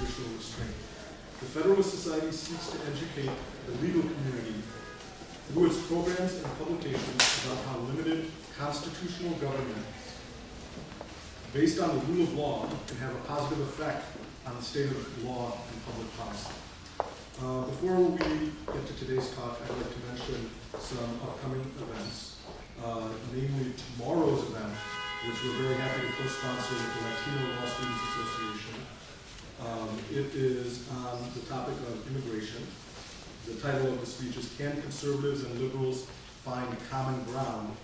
additional restraint. The Federalist Society seeks to educate the legal community through its programs and publications about how limited constitutional government based on the rule of law can have a positive effect on the state of law and public policy. Before we get to today's talk, I'd like to mention some upcoming events, namely tomorrow's event, which we're very happy to co-sponsor with the Latino Law Students Association. It is on the topic of immigration. The title of the speech is Can Conservatives and Liberals Find Common Ground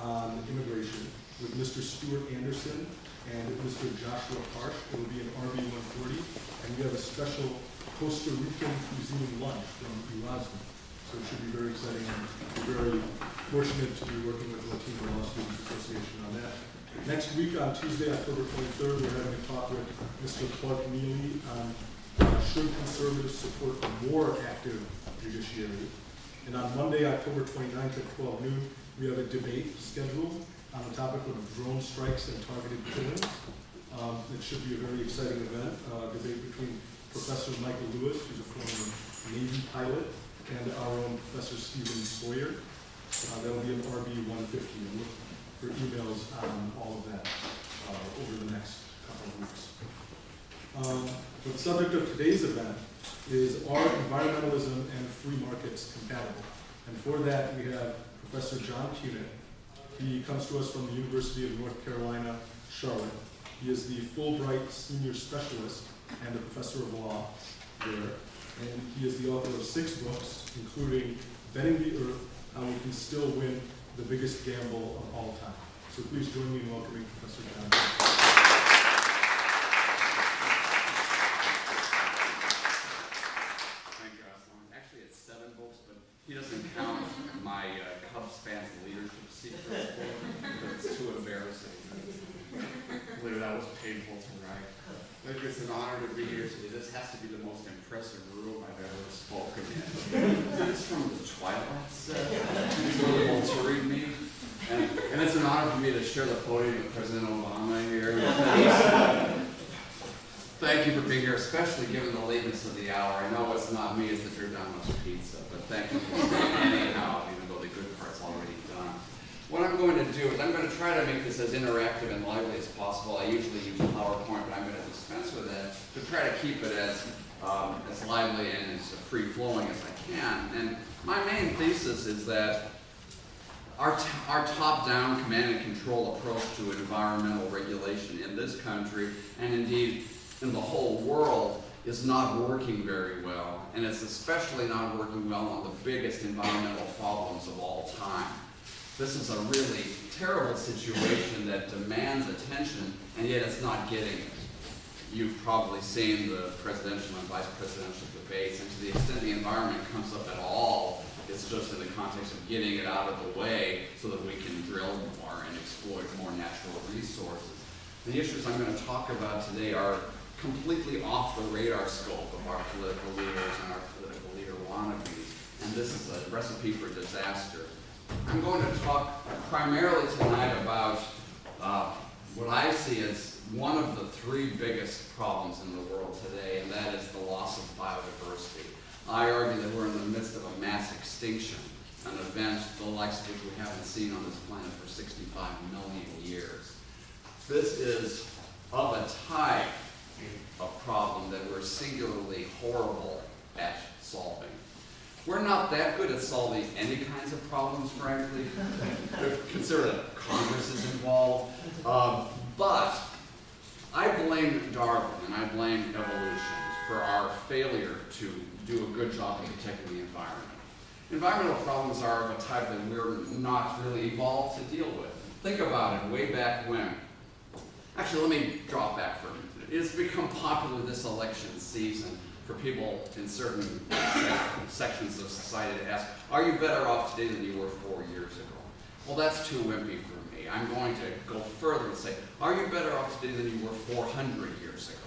on Immigration, with Mr. Stuart Anderson and Mr. Joshua Parsh. It will be an RB 140, and we have a special Costa Rican cuisine lunch from Erasmus. So it should be very exciting, and we're very fortunate to be working with the Latino Law Students Association on that. Next week on Tuesday, October 23rd, we're having a talk with Mr. Clark Neely on should conservatives support a more active judiciary. And on Monday, October 29th at 12 noon, we have a debate scheduled on the topic of drone strikes and targeted killings. It should be a very exciting event, debate between Professor Michael Lewis, who's a former Navy pilot, and our own Professor Stephen Sawyer. That will be an RB 150, and look for emails on all of that over the next couple of weeks. The subject of today's event is, are environmentalism and free markets compatible? And for that, we have Professor John Kunich. He comes to us from the University of North Carolina, Charlotte. He is the Fulbright Senior Specialist and a Professor of Law there. And he is the author of 6 books, including Bending the Earth, How We Can Still Win the Biggest Gamble of All Time. So please join me in welcoming Professor John. Thank you, Aslan. Actually, it's 7 books, but he doesn't count my Cubs fans leadership secrets book. It's too embarrassing. I believe that was painful to write. But it's an honor to be here today. This has to be the most impressive room I've ever spoken in. It's from the Twilight set. It's wonderful to read me. And it's an honor for me to share the podium with President Obama here. Thank you for being here, especially given the lateness of the hour. I know it's not me, it's the Giordano's pizza, but thank you for staying anyhow, even though the good part's already done. What I'm going to do is I'm going to try to make this as interactive and lively as possible. I usually use PowerPoint, but I'm going to dispense with that to try to keep it as lively and as free-flowing as I can. And my main thesis is that our top-down command and control approach to environmental regulation in this country, and indeed in the whole world, is not working very well. And it's especially not working well on the biggest environmental problems of all time. This is a really terrible situation that demands attention, and yet it's not getting it. You've probably seen the presidential and vice presidential debates, and to the extent the environment comes up at all, it's just in the context of getting it out of the way so that we can drill more and exploit more natural resources. The issues I'm going to talk about today are completely off the radar scope of our political leaders and our political leader wannabes, and this is a recipe for disaster. I'm going to talk primarily tonight about what I see as one of the 3 biggest problems in the world today, and that is the loss of biodiversity. I argue that we're in the midst of a mass extinction, an event the likes of which we haven't seen on this planet for 65 million years. This is of a type of problem that we're singularly horrible at solving. We're not that good at solving any kinds of problems, frankly. Consider that Congress is involved. But I blame Darwin and I blame evolution for our failure to do a good job of protecting the environment. Environmental problems are of a type that we're not really evolved to deal with. Think about it, way back when. Actually, let me drop back for a minute. It's become popular this election season for people in certain sections of society to ask, are you better off today than you were 4 years ago? Well, that's too wimpy for me. I'm going to go further and say, are you better off today than you were 400 years ago?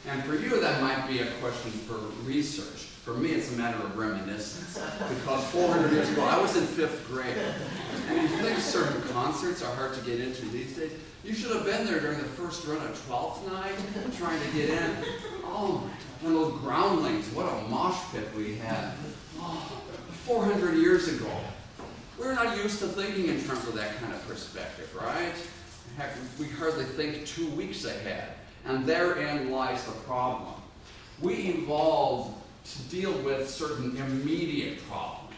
And for you, that might be a question for research. For me, it's a matter of reminiscence. Because 400 years ago, I was in 5th grade. And you think certain concerts are hard to get into these days? You should have been there during the first run of 12th Night, trying to get in. Oh my 100 years ago. We're not used to thinking in terms of that kind of perspective, right? Heck, we hardly think 2 weeks ahead, and therein lies the problem. We evolved to deal with certain immediate problems.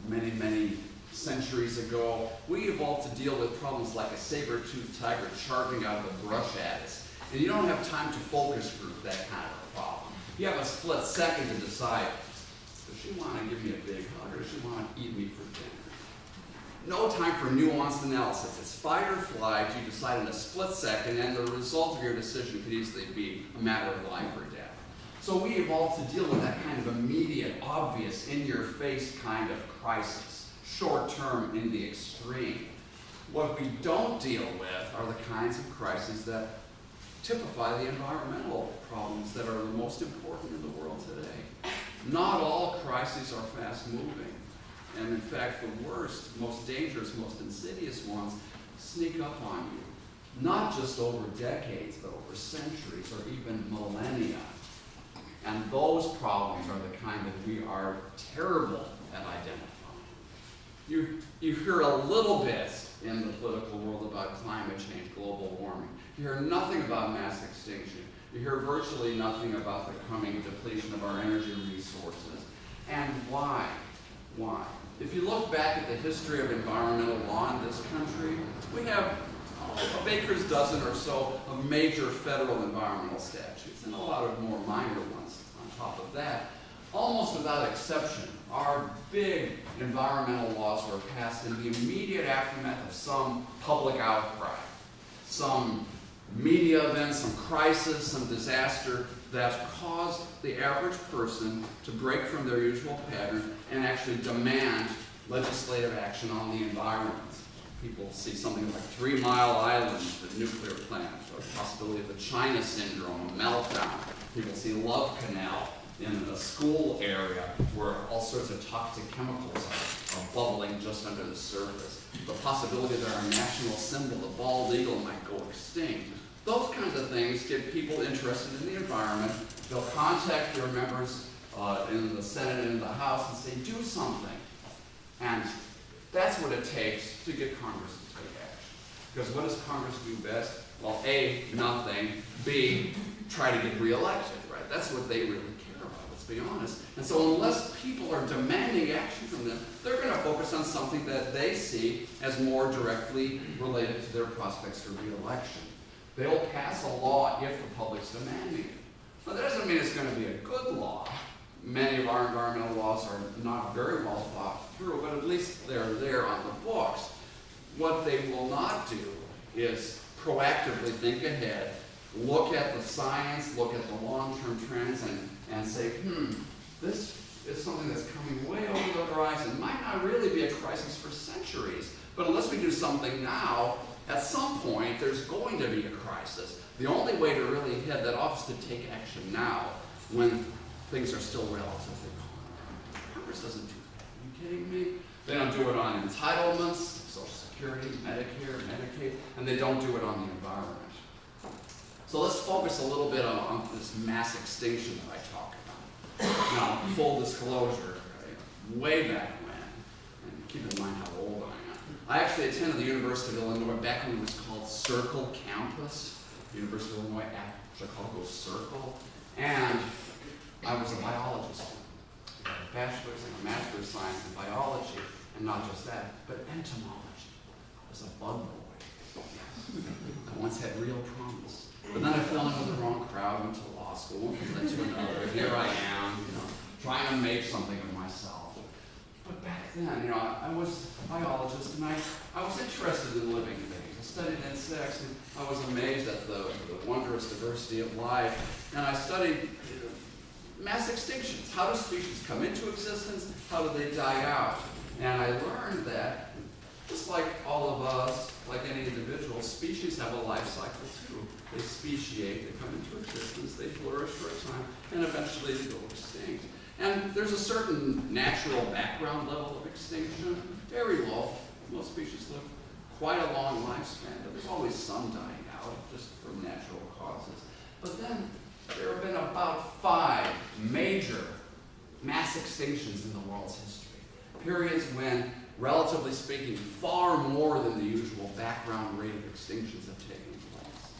Many, many centuries ago, we evolved to deal with problems like a saber-toothed tiger charging out of the brush at us. And you don't have time to focus group that kind of a problem. You have a split second to decide, does she want to give me a big hug or does she want to eat me for dinner? No time for nuanced analysis. It's fight or flight. You decide in a split second, and the result of your decision could easily be a matter of life or death. So we evolved to deal with that kind of immediate, obvious, in-your-face kind of crisis, short-term in the extreme. What we don't deal with are the kinds of crises that typify the environmental problems that are the most important in the world today. Not all crises are fast-moving. And in fact, the worst, most dangerous, most insidious ones sneak up on you. Not just over decades, but over centuries or even millennia. And those problems are the kind that we are terrible at identifying. You hear a little bit in the political world about climate change, global warming. You hear nothing about mass extinction. You hear virtually nothing about the coming depletion of our energy resources. And why? Why? If you look back at the history of environmental law in this country, we have a baker's dozen or so of major federal environmental statutes and a lot of more minor ones on top of that. Almost without exception, our big environmental laws were passed in the immediate aftermath of some public outcry, some media event, some crisis, some disaster that caused the average person to break from their usual pattern and actually demand legislative action on the environment. People see something like 3 Mile Island, the nuclear plant, or the possibility of the China syndrome, a meltdown. People see Love Canal in a school area where all sorts of toxic chemicals are bubbling just under the surface. The possibility that our national symbol, the bald eagle, might go extinct. Those kinds of things get people interested in the environment. They'll contact their members in the Senate and in the House and say, do something. And that's what it takes to get Congress to take action. Because what does Congress do best? Well, A, nothing. B, try to get reelected, right? That's what they really care about, let's be honest. And so unless people are demanding action from them, they're going to focus on something that they see as more directly related to their prospects for reelection. They'll pass a law if the public's demanding it. Now, that doesn't mean it's going to be a good law. Many of our environmental laws are not very well thought through, but at least they're there on the books. What they will not do is proactively think ahead, look at the science, look at the long-term trends, and say, this is something that's coming way over the horizon. Might not really be a crisis for centuries, but unless we do something now, at some point, there's going to be a crisis. The only way to really head that off is to take action now, when things are still relatively calm. Congress doesn't do that. Are you kidding me? They don't do it on entitlements, Social Security, Medicare, Medicaid, and they don't do it on the environment. So let's focus a little bit on this mass extinction that I talk about. Now, full disclosure, way back when, and keep in mind how old I am, I actually attended the University of Illinois back when it was called Circle Campus, University of Illinois at Chicago Circle, and I was a biologist. I had a bachelor's and a master's of science in biology, and not just that, but entomology. I was a bug boy. Yes. I once had real promise. But then I fell in with the wrong crowd, went to law school, one thing led to another, and here I am, trying to make something of myself. But back then, I was a biologist, and I was interested in living things. I studied insects, and I was amazed at the wondrous diversity of life. And I studied mass extinctions. How do species come into existence? How do they die out? And I learned that, just like all of us, like any individual, species have a life cycle too. They speciate, they come into existence, they flourish for a time, and eventually they go extinct. And there's a certain natural background level of extinction, very low. Most species live quite a long lifespan, but there's always some dying out, just from natural causes. But then there have been about 5 major mass extinctions in the world's history. periods when, relatively speaking, far more than the usual background rate of extinctions have taken place.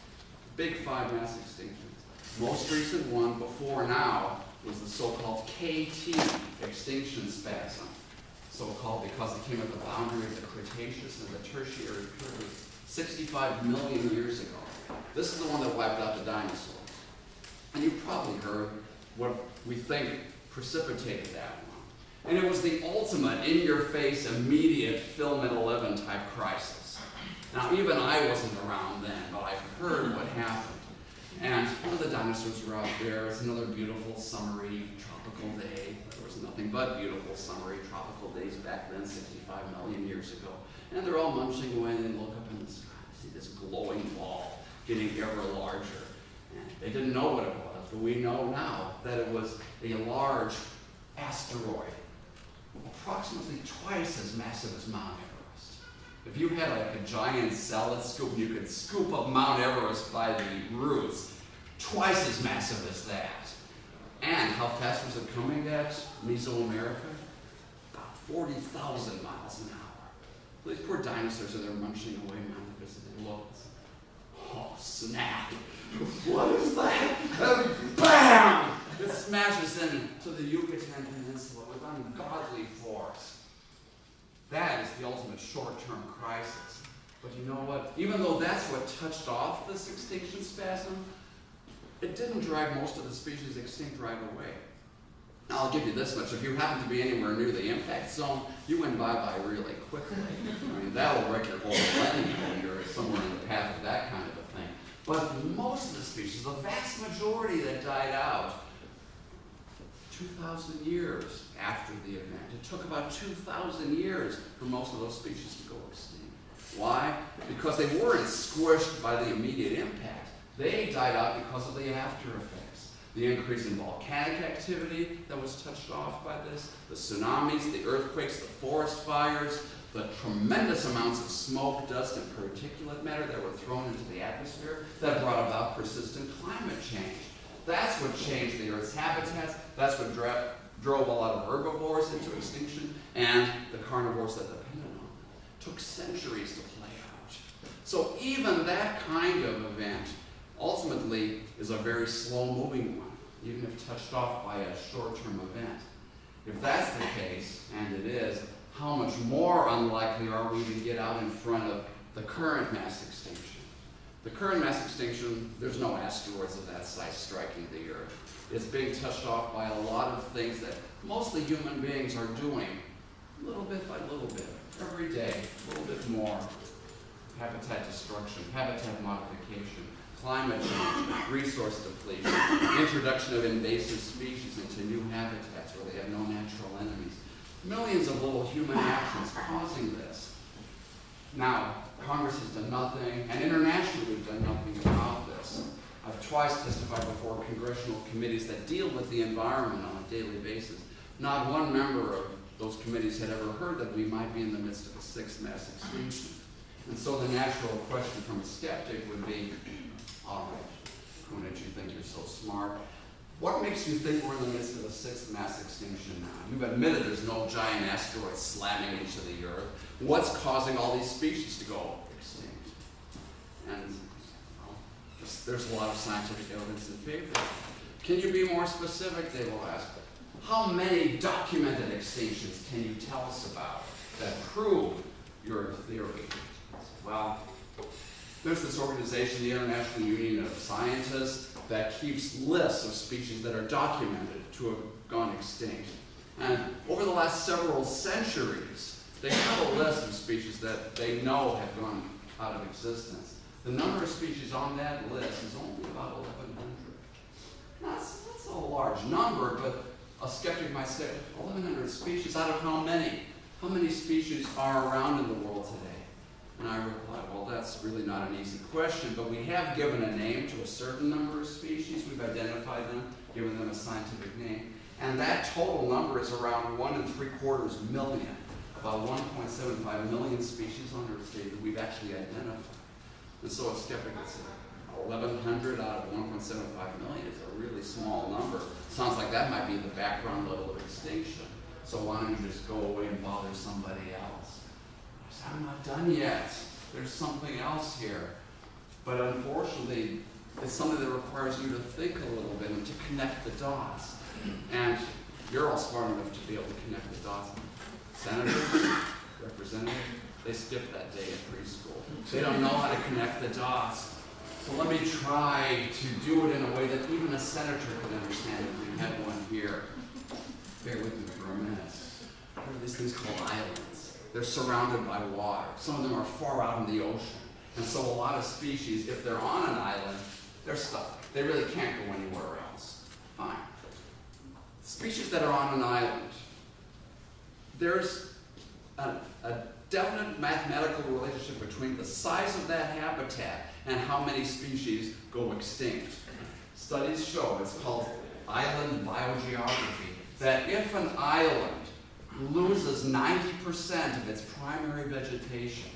Big 5 mass extinctions. Most recent one before now was the so-called KT extinction spasm. So-called because it came at the boundary of the Cretaceous and the Tertiary period, 65 million years ago. This is the one that wiped out the dinosaurs. And you've probably heard what we think precipitated that one. And it was the ultimate, in-your-face, immediate film at 11 type crisis. Now, even I wasn't around then, but I've heard what happened. And the dinosaurs were out there. It's another beautiful, summery, tropical day. There was nothing but beautiful, summery, tropical days back then, 65 million years ago. And they're all munching away, and they look up in the sky, see this glowing ball getting ever larger. And they didn't know what it was, but we know now that it was a large asteroid, approximately twice as massive as Mount Everest. If you had like a giant salad scoop, you could scoop up Mount Everest by the roots, twice as massive as that. And how fast was it coming at Mesoamerica? About 40,000 miles an hour. These poor dinosaurs are there munching away Mount Everest, and they look, oh snap, what is that? And bam! It smashes into the Yucatan Peninsula with ungodly force. That is the ultimate short-term crisis. But you know what? Even though that's what touched off this extinction spasm, it didn't drive most of the species extinct right away. Now, I'll give you this much. If you happen to be anywhere near the impact zone, you went bye-bye really quickly. I mean, that'll wreck your whole millennium when you're somewhere in the path of that kind of a thing. But most of the species, the vast majority that died out, 2,000 years after the event. It took about 2,000 years for most of those species to go extinct. Why? Because they weren't squished by the immediate impact. They died out because of the after effects. The increase in volcanic activity that was touched off by this, the tsunamis, the earthquakes, the forest fires, the tremendous amounts of smoke, dust, and particulate matter that were thrown into the atmosphere that brought about persistent climate change. That's what changed the Earth's habitats. That's what drove a lot of herbivores into extinction and the carnivores that depended on them. It took centuries to play out. So even that kind of event ultimately is a very slow-moving one, even if touched off by a short-term event. If that's the case, and it is, how much more unlikely are we to get out in front of the current mass extinction? The current mass extinction, there's no asteroids of that size striking the Earth. It's being touched off by a lot of things that mostly human beings are doing, little bit by little bit, every day, a little bit more. Habitat destruction, habitat modification, climate change, resource depletion, introduction of invasive species into new habitats where they have no natural enemies. Millions of little human actions causing this. Now, Congress has done nothing, and internationally we've done nothing about this. I've twice testified before congressional committees that deal with the environment on a daily basis. Not one member of those committees had ever heard that we might be in the midst of a 6th mass extinction. And so the natural question from a skeptic would be, all right, Kunich, you think you're so smart. What makes you think we're in the midst of a 6th mass extinction now? You've admitted there's no giant asteroid slamming into the Earth. What's causing all these species to go extinct? And well, there's a lot of scientific evidence in favor. Can you be more specific, they will ask. How many documented extinctions can you tell us about that prove your theory? Well, there's this organization, the International Union of Scientists, that keeps lists of species that are documented to have gone extinct. And over the last several centuries, they have a list of species that they know have gone out of existence. The number of species on that list is only about 1,100. That's a large number, but a skeptic might say, 1,100 species out of how many? How many species are around in the world today? And I reply, well, that's really not an easy question, but we have given a name to a certain number of species. We've identified them, given them a scientific name. And that total number is around 1.75 million, about 1.75 million species on Earth today that we've actually identified. And so a skeptic would say, 1,100 out of 1.75 million is a really small number. Sounds like that might be the background level of extinction. so why don't you just go away and bother somebody else? I said, I'm not done yet. There's something else here. But unfortunately, it's something that requires you to think a little bit and to connect the dots. And you're all smart enough to be able to connect the dots. Senators, representatives, they skip that day in preschool. They don't know how to connect the dots. So let me try to do it in a way that even a senator could understand if we had one here. Bear with me for a minute. What are these things called islands? They're surrounded by water. Some of them are far out in the ocean. And so a lot of species, if they're on an island, they're stuck. They really can't go anywhere else. Fine. Species that are on an island, there's a definite mathematical relationship between the size of that habitat and how many species go extinct. Studies show, it's called island biogeography, that if an island loses 90% of its primary vegetation,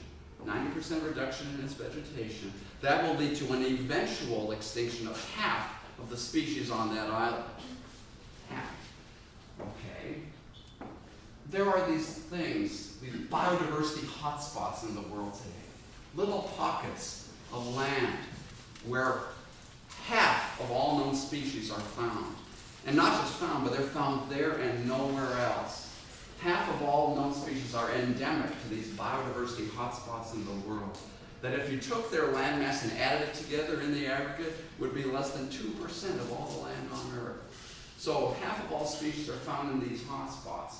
90% reduction in its vegetation, that will lead to an eventual extinction of half of the species on that island. Half. Okay. There are these things, these biodiversity hotspots in the world today. Little pockets of land where half of all known species are found. And not just found, but they're found there and nowhere else. Half of all known species are endemic to these biodiversity hotspots in the world. That if you took their landmass and added it together in the aggregate, would be less than 2% of all the land on Earth. So half of all species are found in these hotspots.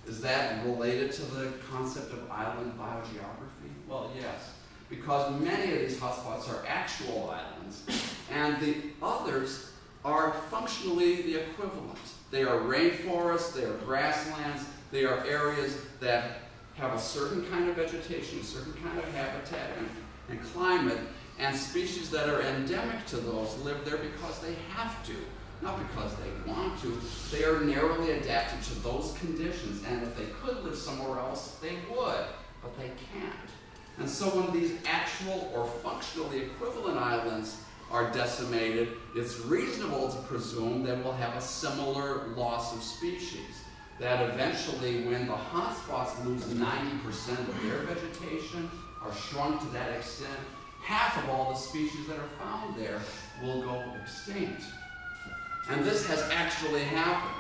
Is that related to the concept of island biogeography? Well, yes, because many of these hotspots are actual islands, and the others are functionally the equivalent. They are rainforests, they are grasslands, they are areas that have a certain kind of vegetation, a certain kind of habitat and climate, and species that are endemic to those live there because they have to, not because they want to. They are narrowly adapted to those conditions, and if they could live somewhere else, they would, but they can't. And so when these actual or functionally equivalent islands are decimated, it's reasonable to presume that we'll have a similar loss of species. That eventually, when the hotspots lose 90% of their vegetation, are shrunk to that extent, half of all the species that are found there will go extinct. And this has actually happened.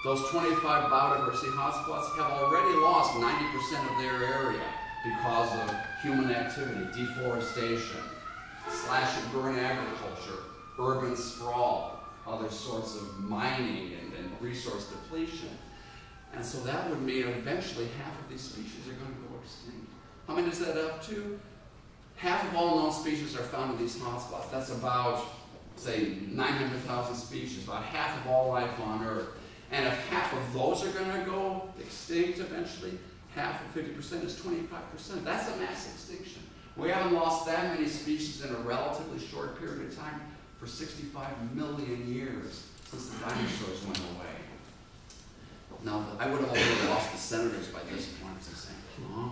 Those 25 biodiversity hotspots have already lost 90% of their area because of human activity, deforestation, slash and burn agriculture, urban sprawl, other sorts of mining and resource depletion. And so that would mean eventually half of these species are going to go extinct. How many is that up to? Half of all known species are found in these hotspots. That's about, say, 900,000 species, about half of all life on Earth. And if half of those are going to go extinct eventually, half of 50% is 25%. That's a mass extinction. We haven't lost that many species in a relatively short period of time for 65 million years since the dinosaurs went away. Now, I would have already lost the senators by this point. So saying, huh?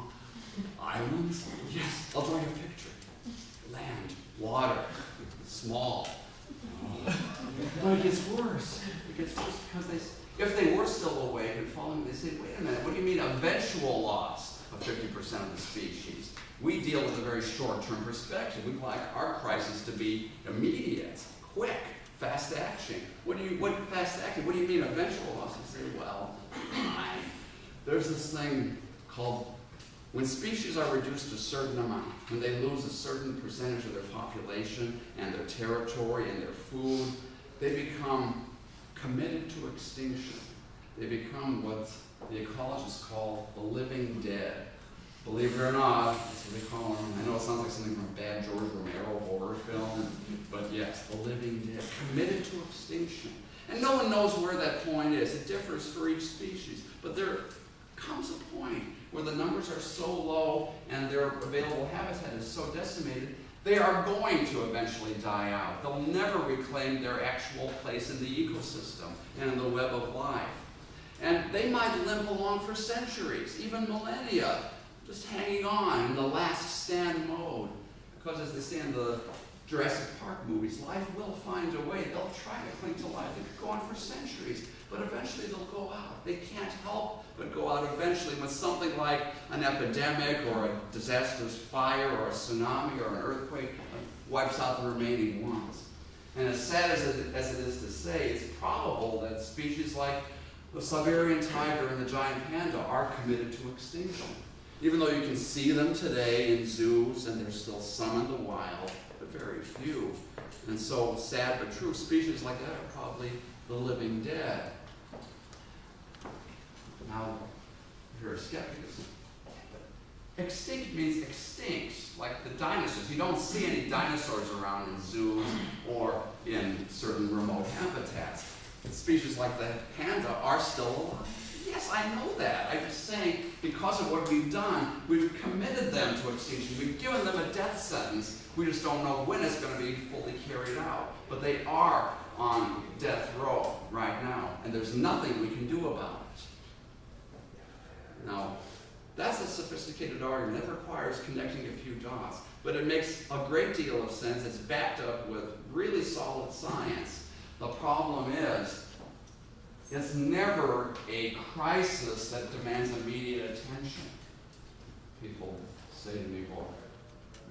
Islands? Yes, I'll draw you a picture. Land, water, small. But it gets worse. It gets worse because if they were still awake and following, they say, wait a minute, what do you mean eventual loss of 50% of the species? We deal with a very short-term perspective. We'd like our crisis to be immediate, quick, fast action. What fast action? What do you mean eventual loss? You say, well, there's this thing called when species are reduced to a certain amount, when they lose a certain percentage of their population and their territory and their food, they become committed to extinction. They become what the ecologists call the living dead. Believe it or not, that's what they call them. I know it sounds like something from a bad George Romero horror film, but yes, the living dead, committed to extinction. And no one knows where that point is. It differs for each species. But there comes a point where the numbers are so low and their available habitat is so decimated, they are going to eventually die out. They'll never reclaim their actual place in the ecosystem and in the web of life. And they might limp along for centuries, even millennia, just hanging on in the last stand mode. Because as they say in the Jurassic Park movies, life will find a way. They'll try to cling to life. They could go on for centuries. but eventually they'll go out. They can't help but go out eventually when something like an epidemic or a disastrous fire or a tsunami or an earthquake wipes out the remaining ones. And as sad as it is to say, it's probable that species like the Siberian tiger and the giant panda are committed to extinction. Even though you can see them today in zoos, and there's still some in the wild, but very few. And so, sad but true, species like that are probably the living dead. Now, if you're a skeptic, extinct means extinct, like the dinosaurs. You don't see any dinosaurs around in zoos or in certain remote habitats. Species like the panda are still alive. Yes, I know that. I'm just saying, because of what we've done, we've committed them to extinction. We've given them a death sentence. We just don't know when it's going to be fully carried out. But they are on death row right now, and there's nothing we can do about it. Now, that's a sophisticated argument. It requires connecting a few dots, but it makes a great deal of sense. It's backed up with really solid science. The problem is, it's never a crisis that demands immediate attention. People say to me, well,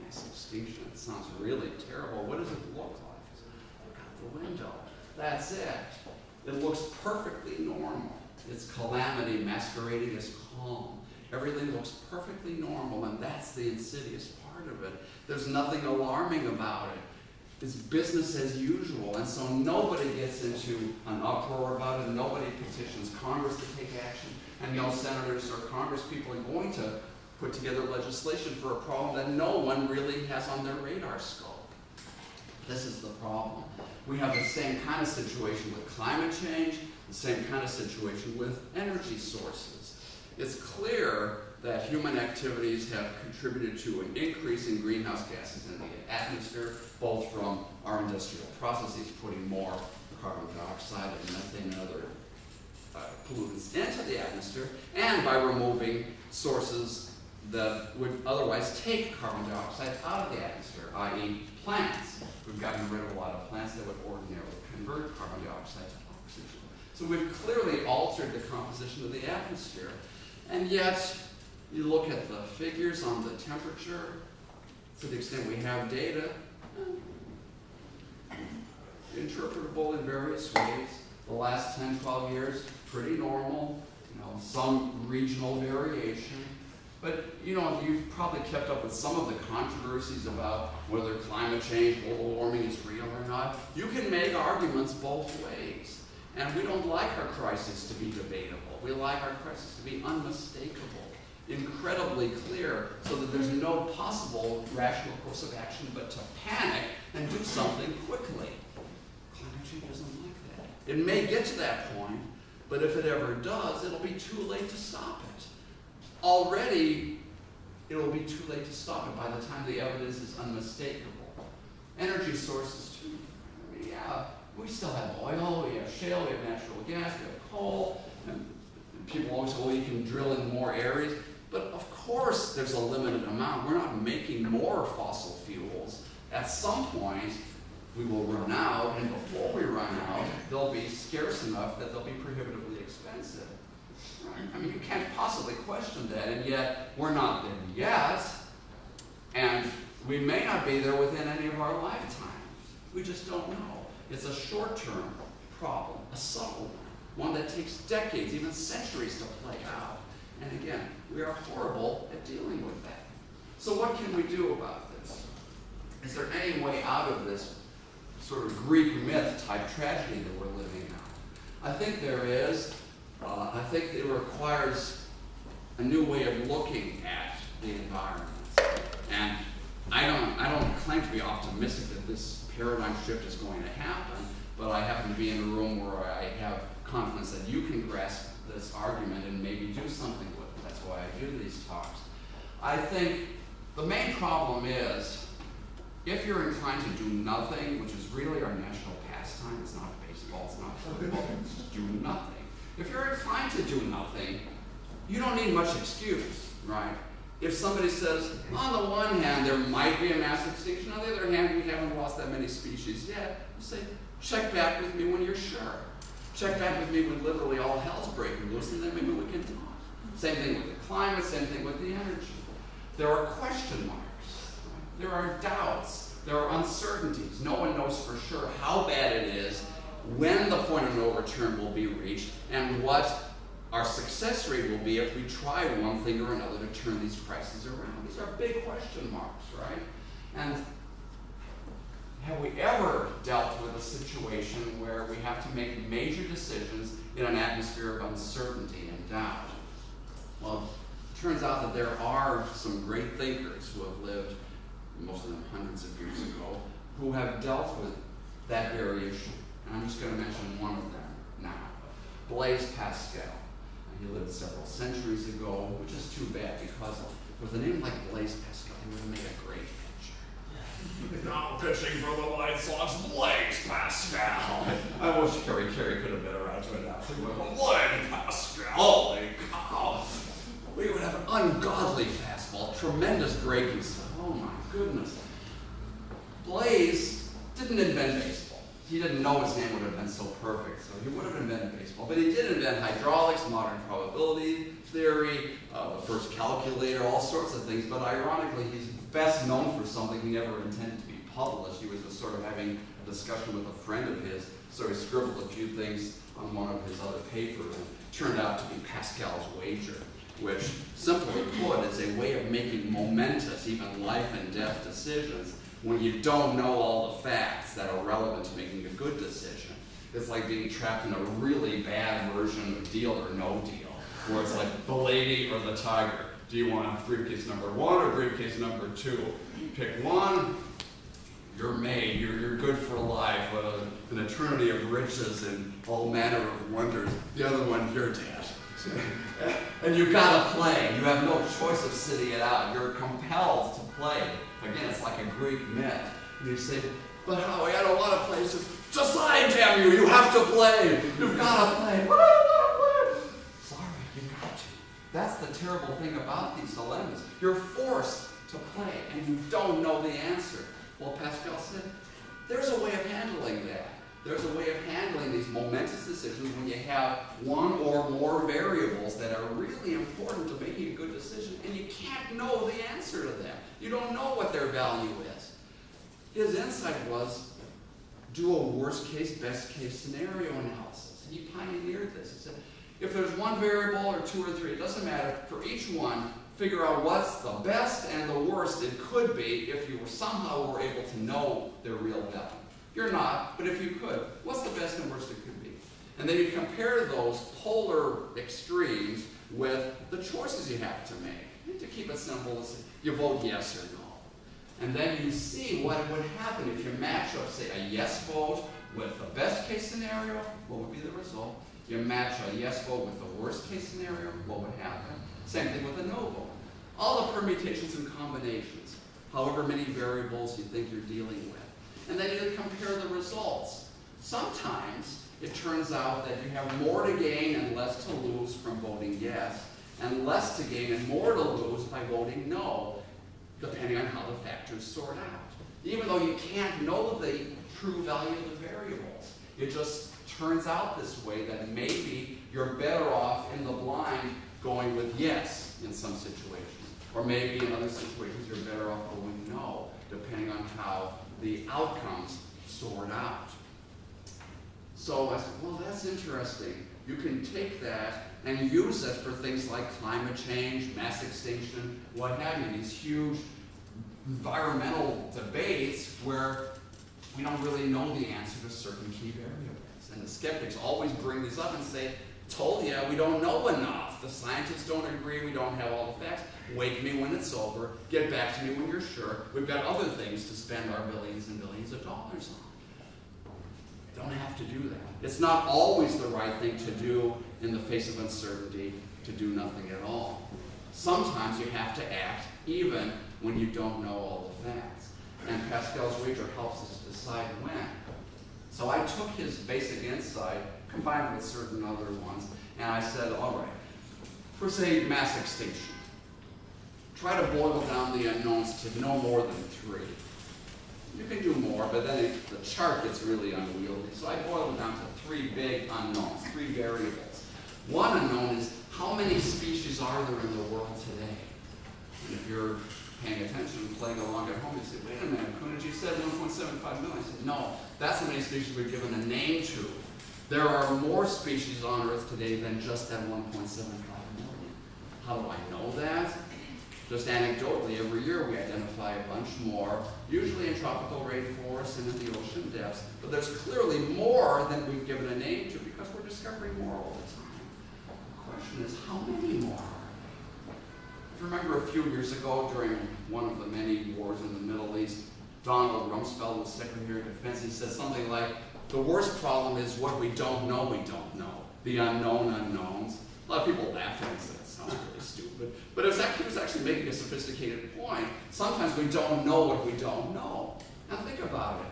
mass extinction, it sounds really terrible. What does it look like? Look out the window. That's it. It looks perfectly normal. It's calamity masquerading as calm. Everything looks perfectly normal, and that's the insidious part of it. There's nothing alarming about it. It's business as usual, and so nobody gets into an uproar about it. Nobody petitions Congress to take action, and no senators or Congress people are going to put together legislation for a problem that no one really has on their radar scope. This is the problem. We have the same kind of situation with climate change, the same kind of situation with energy sources. It's clear that human activities have contributed to an increase in greenhouse gases in the atmosphere, both from our industrial processes putting more carbon dioxide and methane and other pollutants into the atmosphere, and by removing sources that would otherwise take carbon dioxide out of the atmosphere, i.e. plants. We've gotten rid of a lot of plants that would ordinarily convert carbon dioxide to oxygen. So we've clearly altered the composition of the atmosphere. And yet, you look at the figures on the temperature, to the extent we have data, interpretable in various ways. The last 10, 12 years, pretty normal, some regional variation. But, you've probably kept up with some of the controversies about whether climate change, global warming is real or not. You can make arguments both ways. And we don't like our crisis to be debatable. We like our crisis to be unmistakable, incredibly clear, so that there's no possible rational course of action but to panic and do something quickly. Climate change isn't like that. It may get to that point, but if it ever does, it'll be too late to stop it. Already, it'll be too late to stop it by the time the evidence is unmistakable. Energy sources, too. Yeah, we still have oil, we have shale, we have natural gas, we have coal, and people always say, well, you can drill in more areas. But of course there's a limited amount. We're not making more fossil fuels. At some point, we will run out, and before we run out, they'll be scarce enough that they'll be prohibitively expensive. Right? I mean, you can't possibly question that, and yet we're not there yet, and we may not be there within any of our lifetimes. We just don't know. It's a short-term problem, a subtle one that takes decades, even centuries to play out. And again, we are horrible at dealing with that. So what can we do about this? Is there any way out of this sort of Greek myth type tragedy that we're living now? I think there is. I think it requires a new way of looking at the environment. And I don't claim to be optimistic that this paradigm shift is going to happen, but I happen to be in a room where I have confidence that you can grasp this argument and maybe do something with it. That's why I do these talks. I think the main problem is, if you're inclined to do nothing, which is really our national pastime, it's not baseball, it's not football, it's just do nothing. If you're inclined to do nothing, you don't need much excuse, right? If somebody says, on the one hand, there might be a mass extinction, on the other hand, we haven't lost that many species yet, you say, check back with me when you're sure. Check back with me when literally all hell's breaking loose, and then maybe we can talk. Same thing with the climate, same thing with the energy. There are question marks. There are doubts. There are uncertainties. No one knows for sure how bad it is, when the point of no return will be reached, and what our success rate will be if we try one thing or another to turn these crises around. These are big question marks, right? And have we ever dealt with a situation where we have to make major decisions in an atmosphere of uncertainty and doubt? Well, it turns out that there are some great thinkers who have lived, most of them hundreds of years ago, who have dealt with that very issue. And I'm just going to mention one of them now. Blaise Pascal. He lived several centuries ago, which is too bad because with a name like Blaise Pascal, he would have made a great pitcher. Now pitching for the White Sox, Blaise Pascal. I wish Kerry could have been around to announce it. Blaise Pascal. Holy cow. We would have an ungodly fastball, tremendous breaking stuff. Oh my goodness. Blaise didn't invent baseball. He didn't know his name would have been so perfect, so he would have invented baseball. But he did invent hydraulics, modern probability theory, the first calculator, all sorts of things. But ironically, he's best known for something he never intended to be published. He was just sort of having a discussion with a friend of his, so he scribbled a few things on one of his other papers, and it turned out to be Pascal's wager, which, simply put, is a way of making momentous, even life and death decisions when you don't know all the facts that are relevant to making a good decision. It's like being trapped in a really bad version of Deal or No Deal, where it's like the lady or the tiger. Do you want briefcase number 1 or briefcase number 2? You pick one, you're made, you're good for life, an eternity of riches and all manner of wonders. The other one, you're dead. And you gotta play. You have no choice of sitting it out. You're compelled to play. Again, it's like a Greek myth. And you say, but Howie, I don't want to play. He says, decide, damn you, you have to play. You've gotta play. Sorry, you got to. That's the terrible thing about these dilemmas. You're forced to play, and you don't know the answer. Well, Pascal said, there's a way of handling that. There's a way of handling these momentous decisions when you have one or more variables that are really important to making a good decision, and you can't know the answer to them. You don't know what their value is. His insight was, do a worst case, best case scenario analysis. And he pioneered this. He said, if there's one variable or 2 or 3, it doesn't matter. For each one, figure out what's the best and the worst it could be if you somehow were able to know their real value. You're not, but if you could, what's the best and worst it could be? And then you compare those polar extremes with the choices you have to make. To keep it simple, you vote yes or no. And then you see what would happen if you match up, say, a yes vote with the best case scenario, what would be the result? You match a yes vote with the worst case scenario, what would happen? Same thing with a no vote. All the permutations and combinations, however many variables you think you're dealing with. And then you compare the results. Sometimes it turns out that you have more to gain and less to lose from voting yes, and less to gain and more to lose by voting no, depending on how the factors sort out. Even though you can't know the true value of the variables, it just turns out this way that maybe you're better off in the blind going with yes in some situations, or maybe in other situations you're better off going no, depending on how the outcomes sort out. So I said, well, that's interesting. You can take that and use it for things like climate change, mass extinction, what have you, these huge environmental debates where we don't really know the answer to certain key variables. And the skeptics always bring these up and say, told you, we don't know enough. The scientists don't agree, we don't have all the facts. Wake me when it's over, get back to me when you're sure. We've got other things to spend our billions and billions of dollars on. You don't have to do that. It's not always the right thing to do in the face of uncertainty, to do nothing at all. Sometimes you have to act even when you don't know all the facts. And Pascal's wager helps us decide when. So I took his basic insight, combined with certain other ones, and I said, all right, for say mass extinction, try to boil down the unknowns to no more than 3. You can do more, but then the chart gets really unwieldy. So I boiled it down to three big unknowns, three variables. One unknown is how many species are there in the world today? And if you're paying attention and playing along at home, you say, wait a minute, Kunich, you said 1.75 million. I said, no, that's how many species we've given a name to. There are more species on Earth today than just that 1.75 million. How do I know that? Just anecdotally, every year we identify a bunch more, usually in tropical rainforests and in the ocean depths, but there's clearly more than we've given a name to because we're discovering more all the time. The question is, how many more? If you remember a few years ago during one of the many wars in the Middle East, Donald Rumsfeld was Secretary of Defense. He said something like, the worst problem is what we don't know, the unknown unknowns. A lot of people laughed at him and said, that sounds really stupid. But he was actually making a sophisticated point. Sometimes we don't know what we don't know. Now think about it.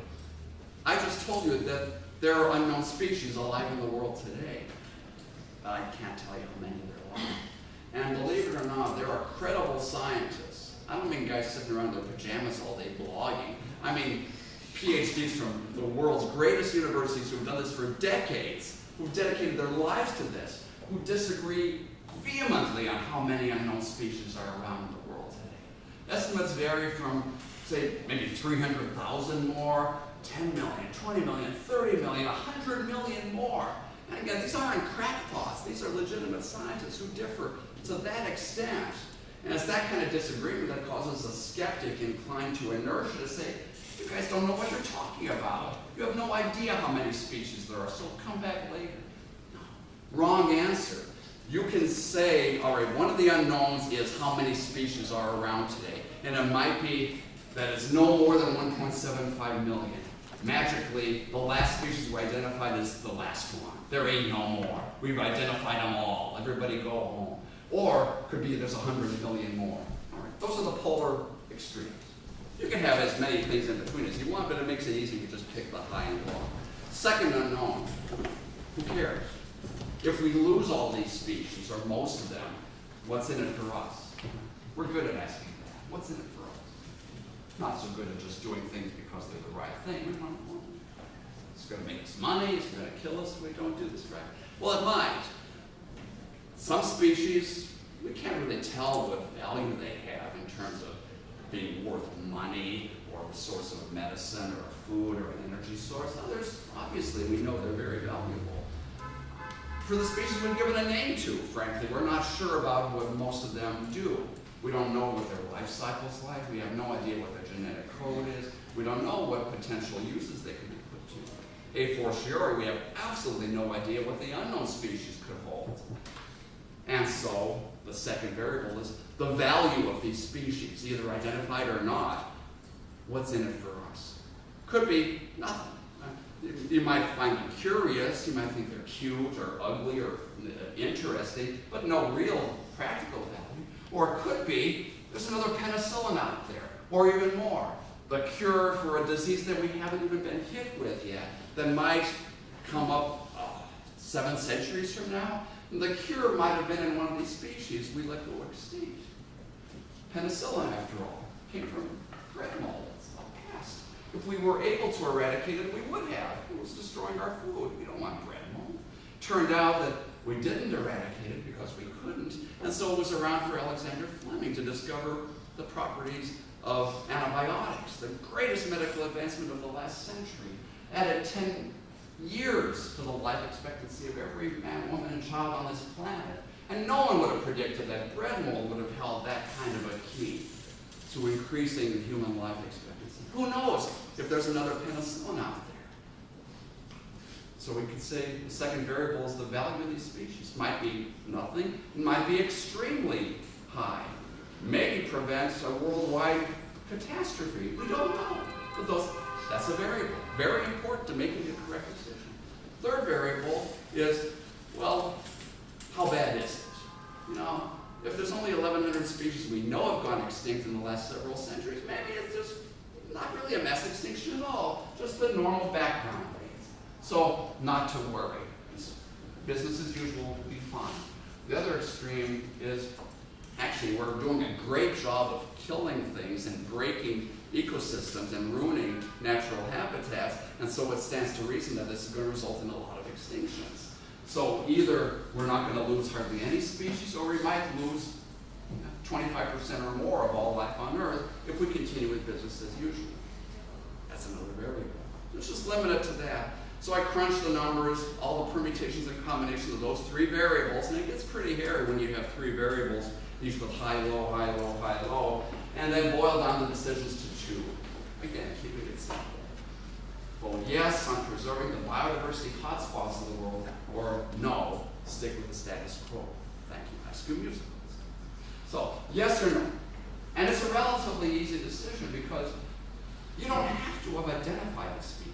I just told you that there are unknown species alive in the world today. But I can't tell you how many there are. And believe it or not, there are credible scientists. I don't mean guys sitting around in their pajamas all day blogging. I mean PhDs from the world's greatest universities who have done this for decades, who've dedicated their lives to this, who disagree vehemently on how many unknown species are around in the world today. Estimates vary from, say, maybe 300,000 more, 10 million, 20 million, 30 million, 100 million more. And again, these aren't crackpots. These are legitimate scientists who differ to that extent. And it's that kind of disagreement that causes a skeptic inclined to inertia to say, you guys don't know what you're talking about. You have no idea how many species there are, so come back later. No. Wrong answer. You can say, all right, one of the unknowns is how many species are around today. And it might be that it's no more than 1.75 million. Magically, the last species we identified is the last one. There ain't no more. We've identified them all. Everybody go home. Or it could be there's 100 million more. All right. Those are the polar extremes. You can have as many things in between as you want, but it makes it easy to just pick the high and low. Second unknown, who cares? If we lose all these species, or most of them, what's in it for us? We're good at asking that. What's in it for us? Not so good at just doing things because they're the right thing. It's going to make us money, it's going to kill us if we don't do this right. Well, it might. Some species, we can't really tell what value they have in terms of being worth money or a source of medicine or food or an energy source. Others, obviously, we know they're very valuable. For the species we've given a name to, frankly, we're not sure about what most of them do. We don't know what their life cycle's like. We have no idea what their genetic code is. We don't know what potential uses they could be put to. A fortiori, we have absolutely no idea what the unknown species could hold. And so, the second variable is the value of these species, either identified or not. What's in it for us? Could be nothing. You might find them curious, you might think they're cute or ugly or interesting, but no real practical value. Or it could be there's another penicillin out there, or even more, the cure for a disease that we haven't even been hit with yet, that might come up 7 centuries from now. The cure might have been in one of these species we let go extinct. Penicillin, after all, came from bread mold. It's a pest. If we were able to eradicate it, we would have. It was destroying our food. We don't want bread mold. Turned out that we didn't eradicate it because we couldn't, and so it was around for Alexander Fleming to discover the properties of antibiotics, the greatest medical advancement of the last century. Added 10 years to the life expectancy of every man, woman, and child on this planet. And no one would have predicted that bread mold would have held that kind of a key to increasing the human life expectancy. Who knows if there's another penicillin out there? So we could say the second variable is the value of these species. Might be nothing, might be extremely high. Maybe prevent a worldwide catastrophe. We don't know. But that's a variable. Very important to making the correct decision. Third variable is, well, how bad is it? You know, if there's only 1,100 species we know have gone extinct in the last several centuries, maybe it's just not really a mass extinction at all, just the normal background rates. So, not to worry. Business as usual will be fine. The other extreme is, actually, we're doing a great job of killing things and breaking ecosystems and ruining natural habitats, and so it stands to reason that this is going to result in a lot of extinctions. So either we're not going to lose hardly any species, or we might lose 25% or more of all life on Earth if we continue with business as usual. That's another variable. Let's just limit it to that. So I crunched the numbers, all the permutations and combinations of those three variables, and it gets pretty hairy when you have three variables, each with high, low, high, low, high, low, and then boil down the decisions to two. Again, keeping it simple. Vote yes on preserving the biodiversity hotspots of the world, or no, stick with the status quo. Thank you, High School Musicals. So, yes or no? And it's a relatively easy decision because you don't have to have identified the species.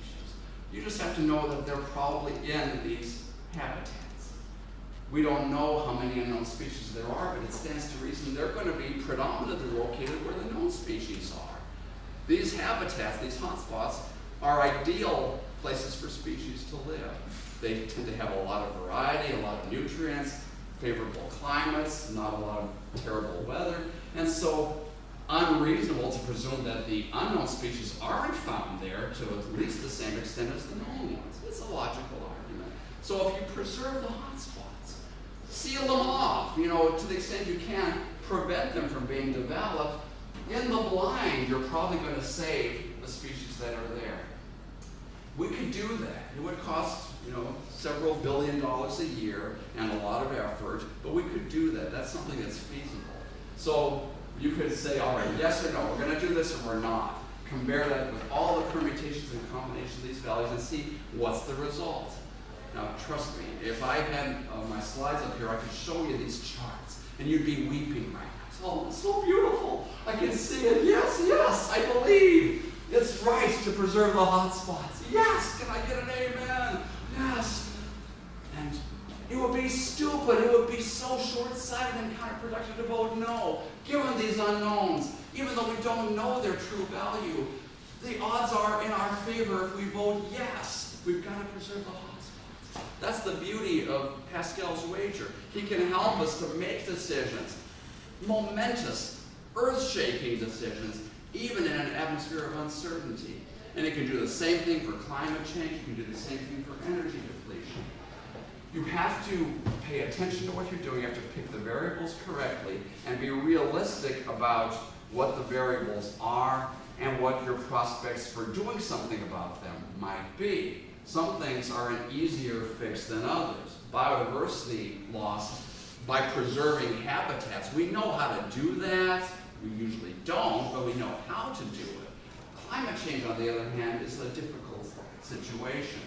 You just have to know that they're probably in these habitats. We don't know how many unknown species there are, but it stands to reason they're going to be predominantly located where the known species are. These habitats, these hotspots, are ideal places for species to live. They tend to have a lot of variety, a lot of nutrients, favorable climates, not a lot of terrible weather, and so unreasonable to presume that the unknown species aren't found there to at least the same extent as the known ones. It's a logical argument. So if you preserve the hotspots, seal them off, to the extent you can, prevent them from being developed, in the blind, you're probably going to save the species that are there. We could do that. It would cost, several $1 billion a year and a lot of effort, but we could do that. That's something that's feasible. So you could say, all right, yes or no, we're going to do this or we're not. Compare that with all the permutations and combinations of these values and see what's the result. Now, trust me, if I had my slides up here, I could show you these charts, and you'd be weeping right now. Oh, it's so beautiful. I can see it. Yes, yes, I believe. It's right to preserve the hotspots. Yes, can I get an amen? Yes. And it would be stupid, it would be so short-sighted and counterproductive to vote no. Given these unknowns, even though we don't know their true value, the odds are in our favor if we vote yes. We've got to preserve the hotspots. That's the beauty of Pascal's wager. He can help us to make decisions, momentous, earth-shaking decisions, even in an atmosphere of uncertainty. And it can do the same thing for climate change, it can do the same thing for energy depletion. You have to pay attention to what you're doing, you have to pick the variables correctly, and be realistic about what the variables are and what your prospects for doing something about them might be. Some things are an easier fix than others. Biodiversity loss by preserving habitats. We know how to do that. We usually don't, but we know how to do it. Climate change, on the other hand, is a difficult situation.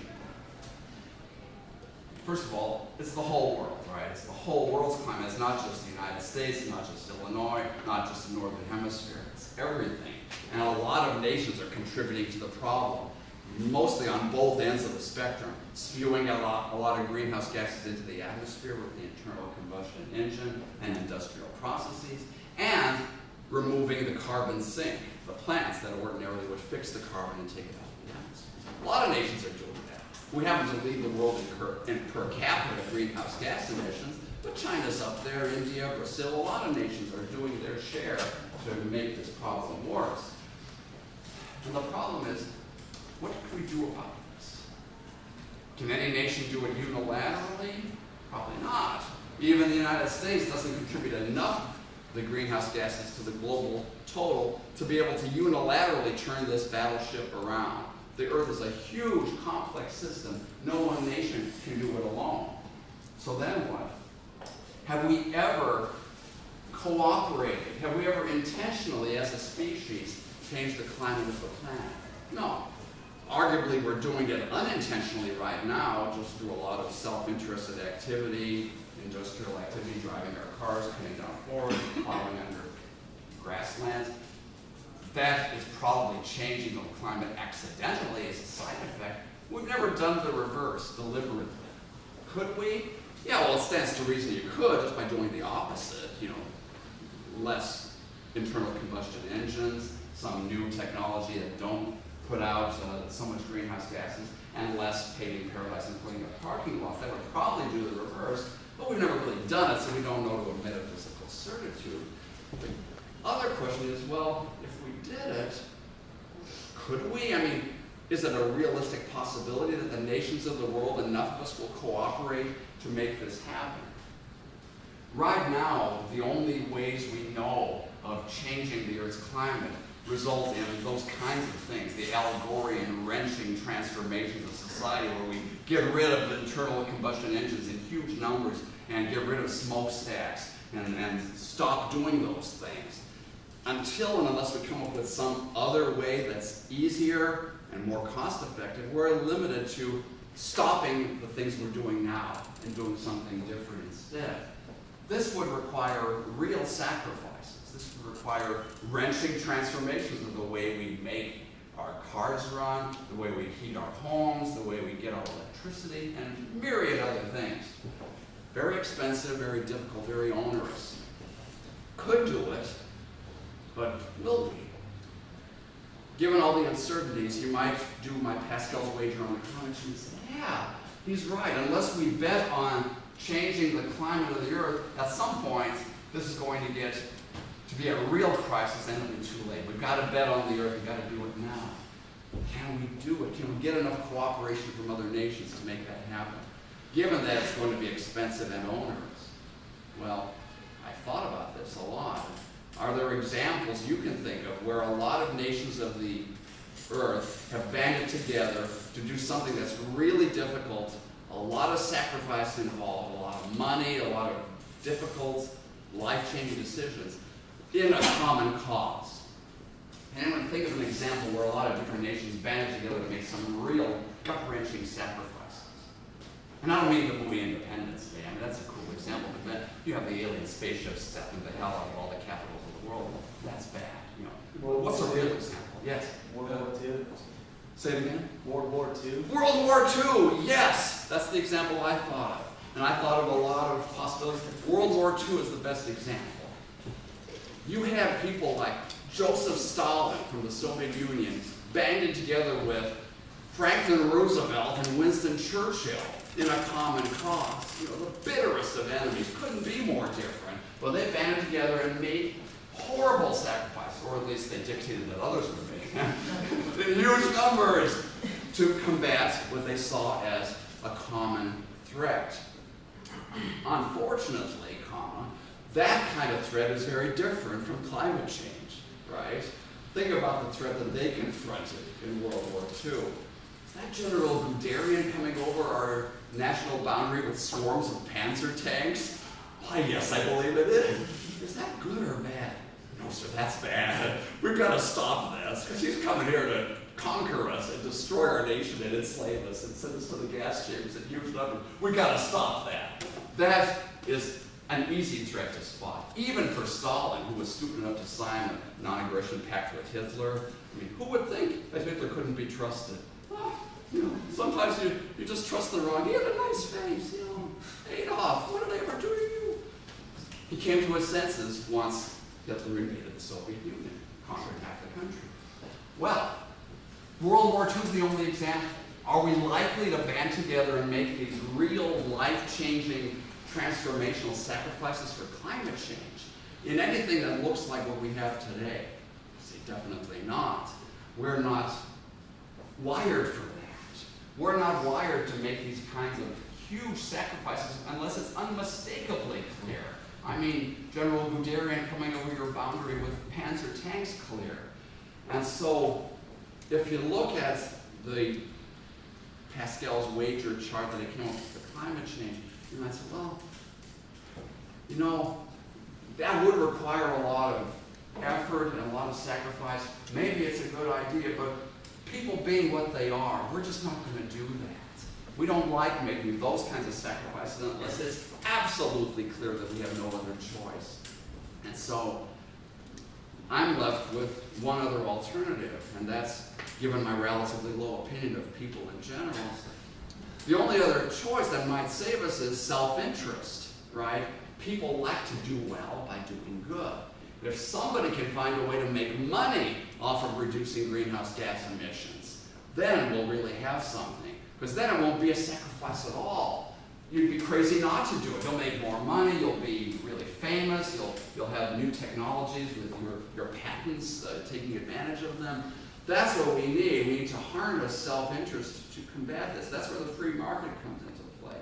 First of all, it's the whole world, right? It's the whole world's climate. It's not just the United States, it's not just Illinois, not just the Northern Hemisphere. It's everything. And a lot of nations are contributing to the problem, mostly on both ends of the spectrum, spewing a lot of greenhouse gases into the atmosphere with the internal combustion engine and industrial processes, and removing the carbon sink, the plants that ordinarily would fix the carbon and take it out of the atmosphere. A lot of nations are doing that. We happen to lead the world in per capita greenhouse gas emissions, but China's up there, India, Brazil, a lot of nations are doing their share to make this problem worse. And the problem is, what can we do about this? Can any nation do it unilaterally? Probably not. Even the United States doesn't contribute enough of the greenhouse gases to the global total to be able to unilaterally turn this battleship around. The Earth is a huge, complex system. No one nation can do it alone. So then what? Have we ever cooperated? Have we ever intentionally, as a species, changed the climate of the planet? No. Arguably, we're doing it unintentionally right now, just through a lot of self-interested activity, industrial activity, driving our cars, cutting down forests, plowing under grasslands. That is probably changing the climate accidentally as a side effect. We've never done the reverse deliberately. Could we? Yeah, well, it stands to reason you could just by doing the opposite. Less internal combustion engines, some new technology that don't put out so much greenhouse gases, and less paving paradise and putting up parking lots. That would probably do the reverse, but we've never really done it, so we don't know to a metaphysical certitude. The other question is, well, if we did it, Could we? I mean, is it a realistic possibility that the nations of the world, enough of us will cooperate to make this happen? Right now, the only ways we know of changing the Earth's climate result in those kinds of things, the allegory and wrenching transformations of society where we get rid of internal combustion engines in huge numbers and get rid of smokestacks and stop doing those things. Until and unless we come up with some other way that's easier and more cost-effective, we're limited to stopping the things we're doing now and doing something different instead. This would require real sacrifices. This would require wrenching transformations of the way we make our cars run, the way we heat our homes, the way we get our electricity, and myriad other things. Very expensive, very difficult, very onerous. Could do it, but will we? Given all the uncertainties, you might do my Pascal's wager on the Kunich and say, yeah, he's right. Unless we bet on changing the climate of the Earth, at some point, this is going to get to be a real crisis and it'll be too late. We've got to bet on the Earth. We've got to do it now. Can we do it? Can we get enough cooperation from other nations to make that happen? Given that it's going to be expensive and onerous. Well, I thought about this a lot. Are there examples you can think of where a lot of nations of the Earth have banded together to do something that's really difficult, a lot of sacrifice involved, a lot of money, a lot of difficult, life-changing decisions in a common cause? Anyone think of an example where a lot of different nations banded together to make some real gut-wrenching sacrifices? And I don't mean the movie Independence Day. I mean, that's a cool example, but then you have the alien spaceships stepping the hell out of all the capitals of the world. That's bad, you know. What's a real example? Yes? World War II. Say it again? World War II. World War II, yes! That's the example I thought of. And I thought of a lot of possibilities. World War II is the best example. You had people like Joseph Stalin from the Soviet Union banded together with Franklin Roosevelt and Winston Churchill in a common cause. You know, the bitterest of enemies, couldn't be more different. But they banded together and made horrible sacrifices, or at least they dictated that others would make, in huge numbers to combat what they saw as a common threat. Unfortunately, that kind of threat is very different from climate change, right? Think about the threat that they confronted in World War II. Is that General Guderian coming over our national boundary with swarms of Panzer tanks? Why, yes, I believe it is. Is that good or bad? No, sir, that's bad. We've got to stop this, because he's coming here to conquer us and destroy our nation and enslave us and send us to the gas chambers in huge numbers. We've got to stop that. That is an easy threat to spot, even for Stalin, who was stupid enough to sign a non-aggression pact with Hitler. I mean, who would think that Hitler couldn't be trusted? Well, you know, sometimes you just trust the wrong. He had a nice face, you know. Adolf, what did I ever do to you? He came to his senses once Hitler invaded the Soviet Union, conquered half the country. Well, World War II is the only example. Are we likely to band together and make these real life-changing transformational sacrifices for climate change in anything that looks like what we have today? I say definitely not. We're not wired for that. We're not wired to make these kinds of huge sacrifices unless it's unmistakably clear. I mean, General Guderian coming over your boundary with Panzer tanks clear. And so, if you look at the Pascal's wager chart that it came up with for climate change, you might say, well, you know, that would require a lot of effort and a lot of sacrifice. Maybe it's a good idea, but people being what they are, we're just not going to do that. We don't like making those kinds of sacrifices unless it's absolutely clear that we have no other choice. And so I'm left with one other alternative, and that's, given my relatively low opinion of people in general, the only other choice that might save us is self-interest, right? People like to do well by doing good. If somebody can find a way to make money off of reducing greenhouse gas emissions, then we'll really have something. Because then it won't be a sacrifice at all. You'd be crazy not to do it. You'll make more money, you'll be really famous, you'll have new technologies with your patents, taking advantage of them. That's what we need. We need to harness self-interest to combat this. That's where the free market comes into play.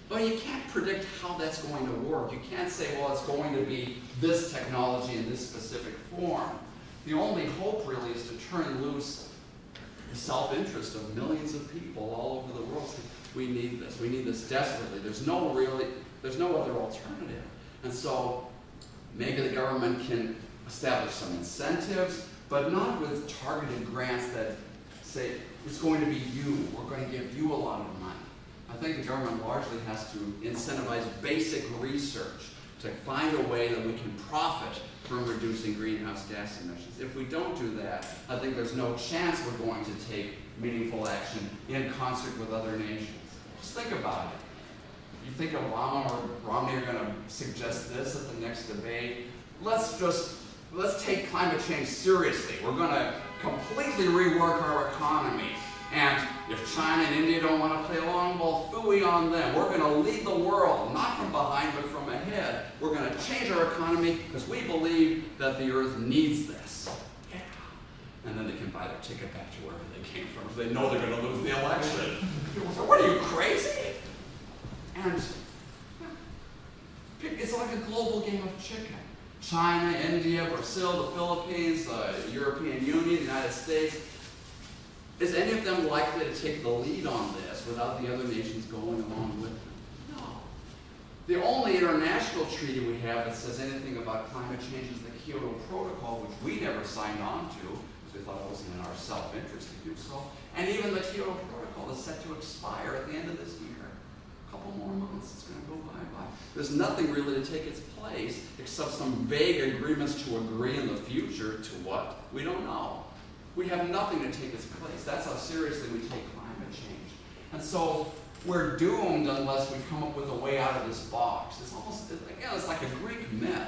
But you can't predict how that's going to work. You can't say, well, it's going to be this technology in this specific form. The only hope really is to turn loose the self-interest of millions of people all over the world. We need this. We need this desperately. There's no other alternative. And so maybe the government can establish some incentives, but not with targeted grants that say, it's going to be you. We're going to give you a lot of money. I think the government largely has to incentivize basic research to find a way that we can profit from reducing greenhouse gas emissions. If we don't do that, I think there's no chance we're going to take meaningful action in concert with other nations. Just think about it. You think Obama or Romney are going to suggest this at the next debate? Let's take climate change seriously. We're going to completely rework our economy. And if China and India don't want to play along, well, phooey on them. We're going to lead the world, not from behind, but from ahead. We're going to change our economy because we believe that the Earth needs this. Yeah. And then they can buy their ticket back to wherever they came from because they know they're going to lose the election. People say, what are you, crazy? And it's like a global game of chicken. China, India, Brazil, the Philippines, the European Union, the United States. Is any of them likely to take the lead on this without the other nations going along with them? No. The only international treaty we have that says anything about climate change is the Kyoto Protocol, which we never signed on to because we thought it wasn't in our self-interest to do so. And even the Kyoto Protocol is set to expire at the end of this year. A couple more months, it's going to go bye-bye. There's nothing really to take its place except some vague agreements to agree in the future to what? We don't know. We have nothing to take its place. That's how seriously we take climate change. And so we're doomed unless we come up with a way out of this box. It's almost, again, it's like a Greek myth.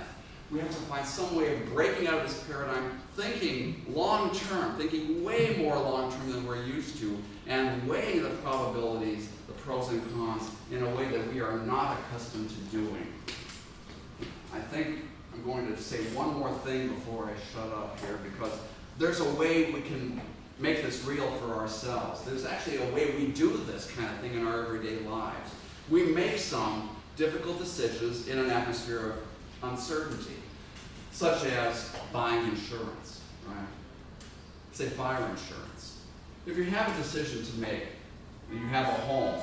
We have to find some way of breaking out of this paradigm, thinking long-term, thinking way more long-term than we're used to, and weighing the probabilities, the pros and cons, in a way that we are not accustomed to doing. I think I'm going to say one more thing before I shut up here, because there's a way we can make this real for ourselves. There's actually a way we do this kind of thing in our everyday lives. We make some difficult decisions in an atmosphere of uncertainty, such as buying insurance, right? Say fire insurance. If you have a decision to make, you have a home,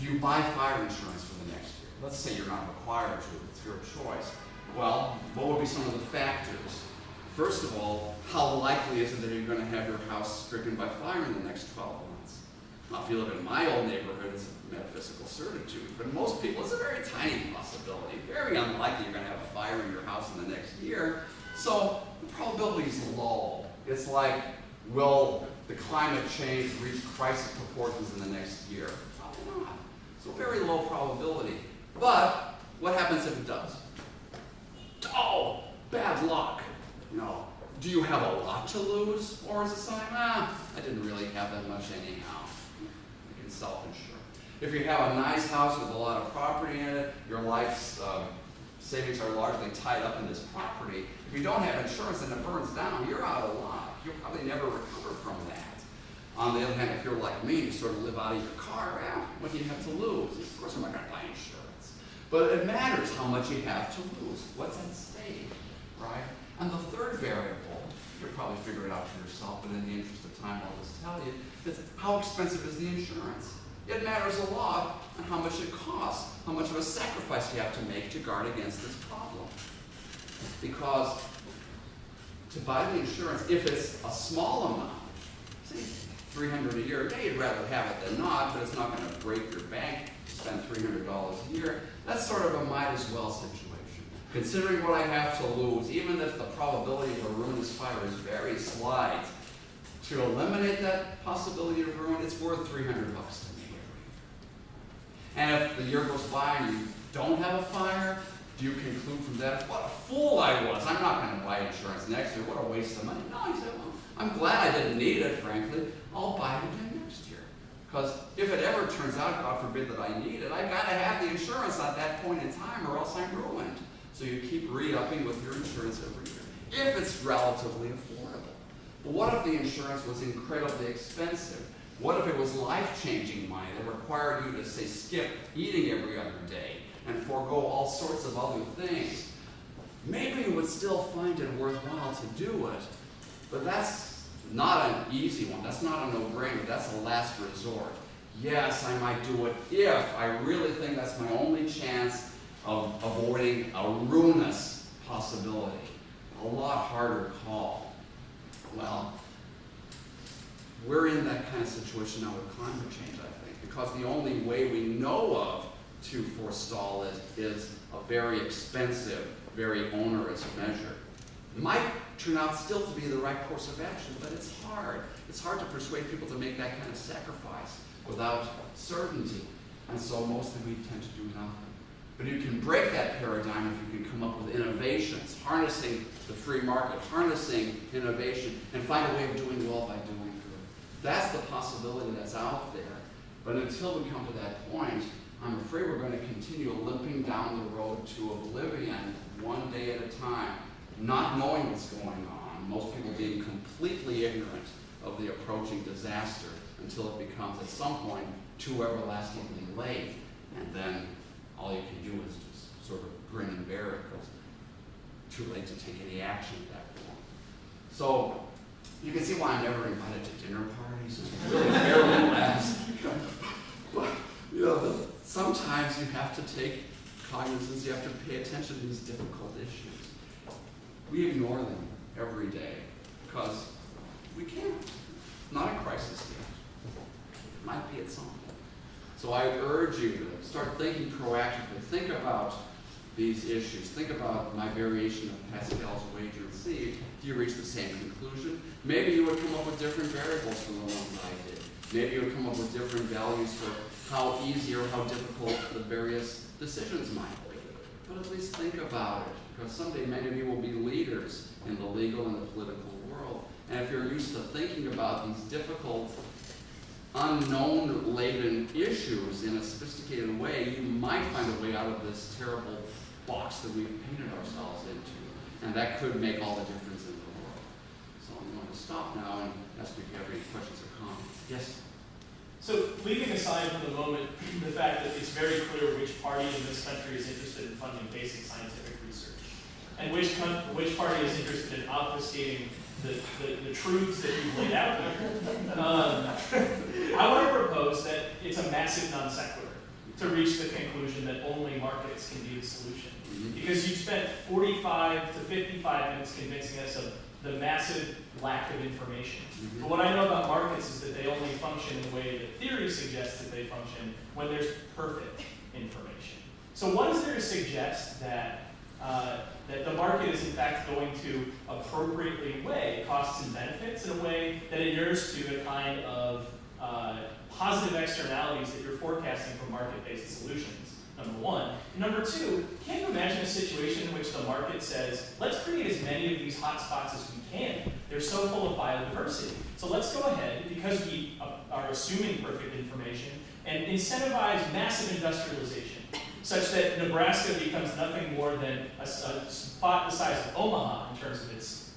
do you buy fire insurance for the next year? Let's say you're not required to, it's your choice. Well, what would be some of the factors? First of all, how likely is it that you're going to have your house stricken by fire in the next 12 months? Now, if you live in my old neighborhood, it's a metaphysical certitude, but most people, it's a very tiny possibility. Very unlikely you're going to have a fire in your house in the next year. So the probability is low. It's like, will the climate change reach crisis proportions in the next year? Probably not. So very low probability. But what happens if it does? Oh, bad luck. You know, do you have a lot to lose? Or is it something, I didn't really have that much anyhow. You can self-insure. If you have a nice house with a lot of property in it, your life's savings are largely tied up in this property. If you don't have insurance and it burns down, you're out of luck. You'll probably never recover from that. On the other hand, if you're like me, you sort of live out of your car, what do you have to lose? Of course I'm not going to buy insurance. But it matters how much you have to lose. What's at stake, right? And the third variable, you'll probably figure it out for yourself, but in the interest of time, I'll just tell you, is how expensive is the insurance? It matters a lot on how much it costs, how much of a sacrifice you have to make to guard against this problem. Because to buy the insurance, if it's a small amount, say $300 a year, yeah, you'd rather have it than not, but it's not going to break your bank to spend $300 a year. That's sort of a might as well situation. Considering what I have to lose, even if the probability of a ruinous fire is very slight, to eliminate that possibility of ruin, it's worth $300 to me. And if the year goes by and you don't have a fire, do you conclude from that, what a fool I was, I'm not going to buy insurance next year, what a waste of money. No, you say, well, I'm glad I didn't need it, frankly, I'll buy it again next year. Because if it ever turns out, God forbid, that I need it, I've got to have the insurance at that point in time or else I'm ruined. So you keep re-upping with your insurance every year, if it's relatively affordable. But what if the insurance was incredibly expensive? What if it was life-changing money that required you to, say, skip eating every other day and forego all sorts of other things? Maybe you would still find it worthwhile to do it, but that's not an easy one. That's not a no-brainer. That's a last resort. Yes, I might do it if I really think that's my only chance of avoiding a ruinous possibility. A lot harder call. Well, we're in that kind of situation now with climate change, I think, because the only way we know of to forestall it is a very expensive, very onerous measure. It might turn out still to be the right course of action, but it's hard. It's hard to persuade people to make that kind of sacrifice without certainty. And so mostly we tend to do nothing. But you can break that paradigm if you can come up with innovations, harnessing the free market, harnessing innovation, and find a way of doing well by doing good. That's the possibility that's out there. But until we come to that point, I'm afraid we're going to continue limping down the road to oblivion one day at a time, not knowing what's going on, most people being completely ignorant of the approaching disaster until it becomes at some point too everlastingly late, and then all you can do is just sort of grin and bear it because too late to take any action at that point. So you can see why I'm never invited to dinner parties. It's really terrible laughs. But you know, sometimes you have to take cognizance, you have to pay attention to these difficult issues. We ignore them every day because we can't. It's not a crisis yet. It might be at some point. So I urge you to start thinking proactively. Think about these issues. Think about my variation of Pascal's wager and see if you reach the same conclusion. Maybe you would come up with different variables from the ones I did. Maybe you would come up with different values for how easy or how difficult the various decisions might be. But at least think about it, because someday many of you will be leaders in the legal and the political world. And if you're used to thinking about these difficult, unknown-laden issues in a sophisticated way, you might find a way out of this terrible box that we've painted ourselves into. And that could make all the difference in the world. So I'm going to stop now and ask if you have any questions or comments. Yes? So leaving aside for the moment the fact that it's very clear which party in this country is interested in funding basic scientific research, and which party is interested in obfuscating the truths that you've laid out here, I want to propose that it's a massive non sequitur to reach the conclusion that only markets can be the solution. Because you spent 45 to 55 minutes convincing us of the massive lack of information. But what I know about markets is that they only function the way that theory suggests that they function when there's perfect information. So what is there to suggest that that the market is in fact going to appropriately weigh costs and benefits in a way that inures to the kind of positive externalities that you're forecasting from market-based solutions, number one. And number two, can you imagine a situation in which the market says, let's create as many of these hotspots as we can. They're so full of biodiversity. So let's go ahead, because we are assuming perfect information, and incentivize massive industrialization, such that Nebraska becomes nothing more than a spot the size of Omaha in terms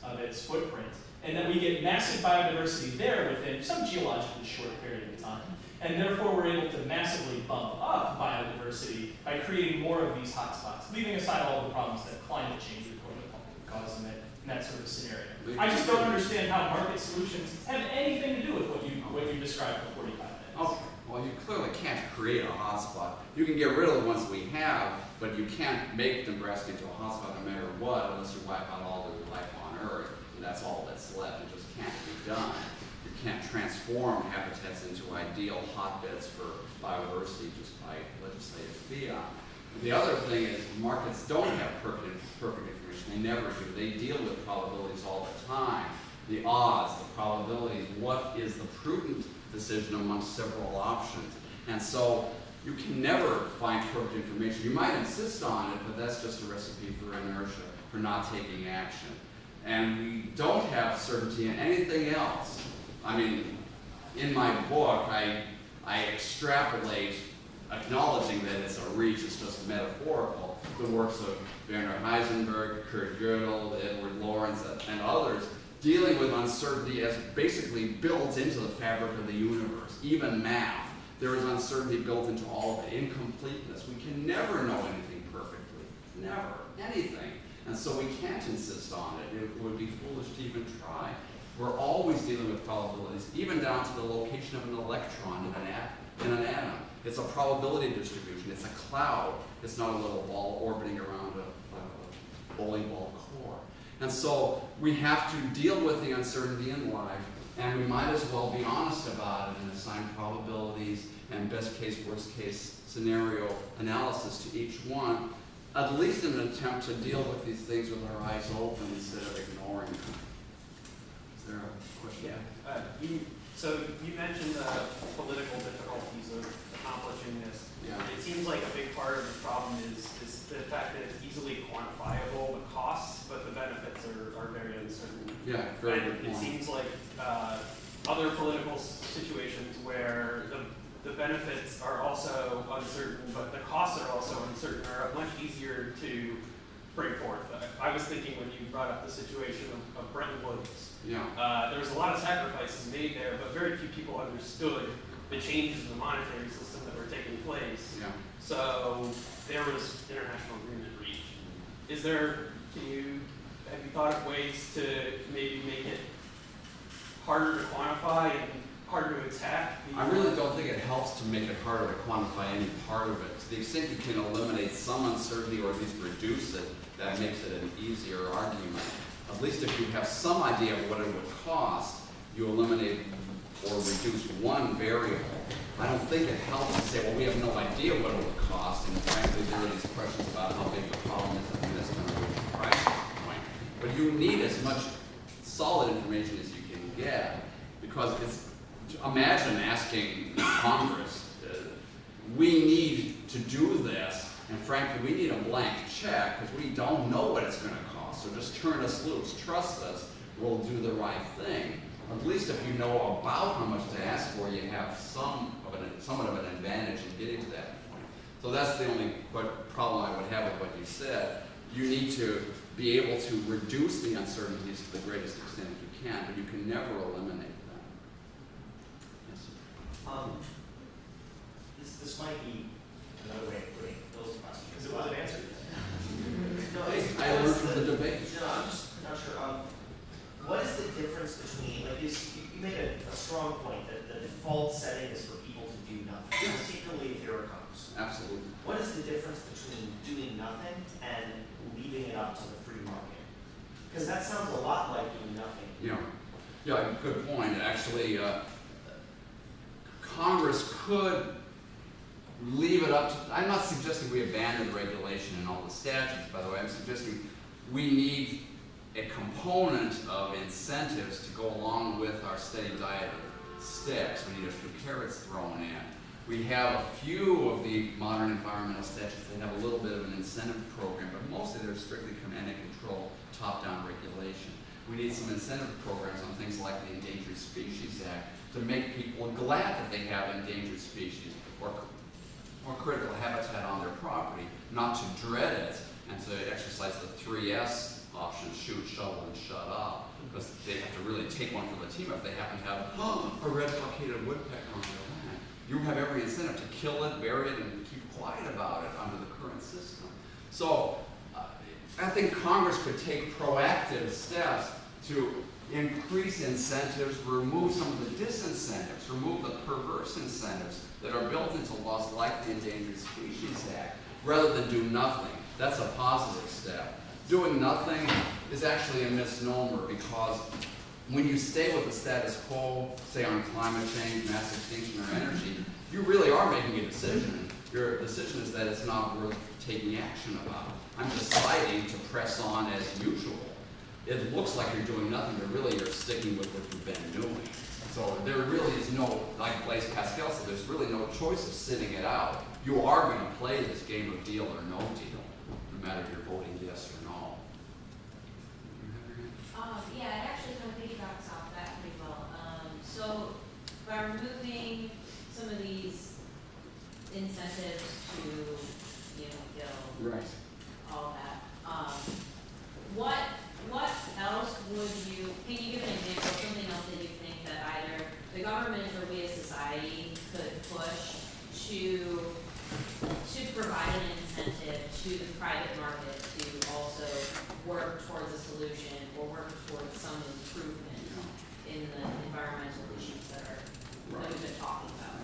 of its footprint, and that we get massive biodiversity there within some geologically short period of time. And therefore, we're able to massively bump up biodiversity by creating more of these hotspots, leaving aside all the problems that climate change is going to cause in that sort of scenario. I just don't understand how market solutions have anything to do with what you described for 45 minutes. Okay. Well, you clearly can't create a hotspot. You can get rid of the ones we have, but you can't make Nebraska into a hotspot no matter what unless you wipe out all the life on Earth, and that's all that's left. It just can't be done. You can't transform habitats into ideal hotbeds for biodiversity just by legislative fiat. The other thing is markets don't have perfect information. They never do. They deal with probabilities all the time. The odds, the probabilities, what is the prudent decision amongst several options. And so you can never find perfect information. You might insist on it, but that's just a recipe for inertia, for not taking action. And we don't have certainty in anything else. I mean, in my book, I extrapolate, acknowledging that it's a reach, it's just metaphorical, the works of Werner Heisenberg, Kurt Gödel, Edward Lorenz, and others, dealing with uncertainty as basically built into the fabric of the universe. Even math, there is uncertainty built into all of it. Incompleteness. We can never know anything perfectly. Never. Anything. And so we can't insist on it. It would be foolish to even try. We're always dealing with probabilities, even down to the location of an electron in an atom. It's a probability distribution. It's a cloud. It's not a little ball orbiting around a bowling ball core. And so we have to deal with the uncertainty in life, and we might as well be honest about it and assign probabilities and best case, worst case scenario analysis to each one, at least in an attempt to deal with these things with our eyes open instead of ignoring them. Is there a question? Yeah. So you mentioned the political difficulties of accomplishing this. Yeah. It seems like a big part of the problem is the fact that it's easily quantifiable, the costs, but the benefits are very uncertain. Yeah, very And good it point. seems like other political situations where the benefits are also uncertain, but the costs are also uncertain, are much easier to bring forth. I was thinking when you brought up the situation of Bretton Woods. Yeah. There was a lot of sacrifices made there, but very few people understood the changes in the monetary system that were taking place. Yeah. So there was international agreement reached. Have you thought of ways to maybe make it harder to quantify and harder to attack? I really don't think it helps to make it harder to quantify any part of it. To the extent you can eliminate some uncertainty or at least reduce it, that makes it an easier argument. At least if you have some idea of what it would cost, you eliminate or reduce one variable. I don't think it helps to say, well, we have no idea what it would cost, and frankly, there are these questions about how big the problem is and that's going to reach the price point. But you need as much solid information as you can get, because it's, imagine asking Congress, we need to do this, and frankly, we need a blank check because we don't know what it's going to cost. So just turn us loose, trust us, we'll do the right thing. At least if you know about how much to ask for, you have somewhat of an advantage in getting to that point. So that's the only problem I would have with what you said. You need to be able to reduce the uncertainties to the greatest extent you can, but you can never eliminate them. Yes, sir. This might be another way of putting Bill's question. Because it wasn't answered. No, I learned from the debate. No, I'm just not sure. What is the difference between, like, you made a strong point that the default setting is for people to do nothing, particularly if you're a congressman. Absolutely. What is the difference between doing nothing and leaving it up to the free market? Because that sounds a lot like doing nothing. Yeah, good point. Actually, Congress could leave it up to, I'm not suggesting we abandon regulation in all the statutes, by the way. I'm suggesting we need a component of incentives to go along with our steady diet of sticks. We need a few carrots thrown in. We have a few of the modern environmental statutes that have a little bit of an incentive program, but mostly they're strictly command and control, top-down regulation. We need some incentive programs on things like the Endangered Species Act to make people glad that they have endangered species or critical habitat on their property, not to dread it and to exercise the 3S option, shoot, shovel, and shut up, because they have to really take one for the team if they happen to have a red-bucketed woodpecker on their land. You have every incentive to kill it, bury it, and keep quiet about it under the current system. So I think Congress could take proactive steps to increase incentives, remove some of the disincentives, remove the perverse incentives that are built into laws like the Endangered Species Act, rather than do nothing. That's a positive step. Doing nothing is actually a misnomer, because when you stay with the status quo, say on climate change, mass extinction, or energy, you really are making a decision. Your decision is that it's not worth taking action about. I'm deciding to press on as usual. It looks like you're doing nothing, but really you're sticking with what you've been doing. So there really is no, like Blaise Pascal said, there's really no choice of sitting it out. You are going to play this game of deal or no deal, no matter if you're voting yes or no. Yeah, it actually kind of piggybacks off that pretty well. So by removing some of these incentives to, build all that, what else would you, can you give an example of something else that you think that either the government or we as society could push to provide an incentive to the private market to also work towards a solution or work towards some improvement in the environmental issues that we've been talking about?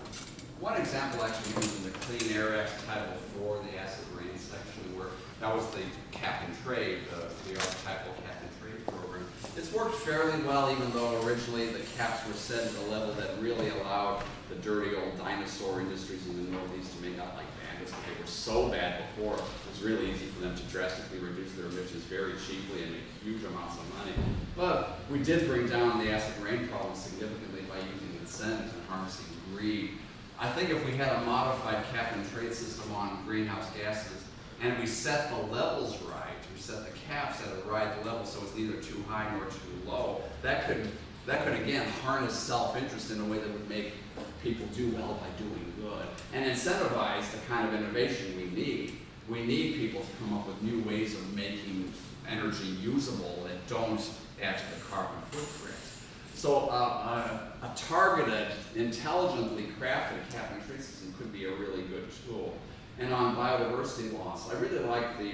One example actually was in the Clean Air Act Title IV, the acid rain section, where that was the cap and trade, the archetypal cap and trade program. It's worked fairly well, even though originally the caps were set at a level that really allowed the dirty old dinosaur industries in the Northeast to make out like bandits, but they were so bad before, it was really easy for them to drastically reduce their emissions very cheaply and make huge amounts of money. But we did bring down the acid rain problem significantly by using incentives and harnessing greed. I think if we had a modified cap and trade system on greenhouse gases, and we set the levels right, we set the caps at the right level so it's neither too high nor too low, that could again harness self-interest in a way that would make people do well by doing good and incentivize the kind of innovation we need. We need people to come up with new ways of making energy usable that don't add to the carbon footprint. So a targeted, intelligently crafted cap and trade system could be a really good tool. And on biodiversity loss, I really like the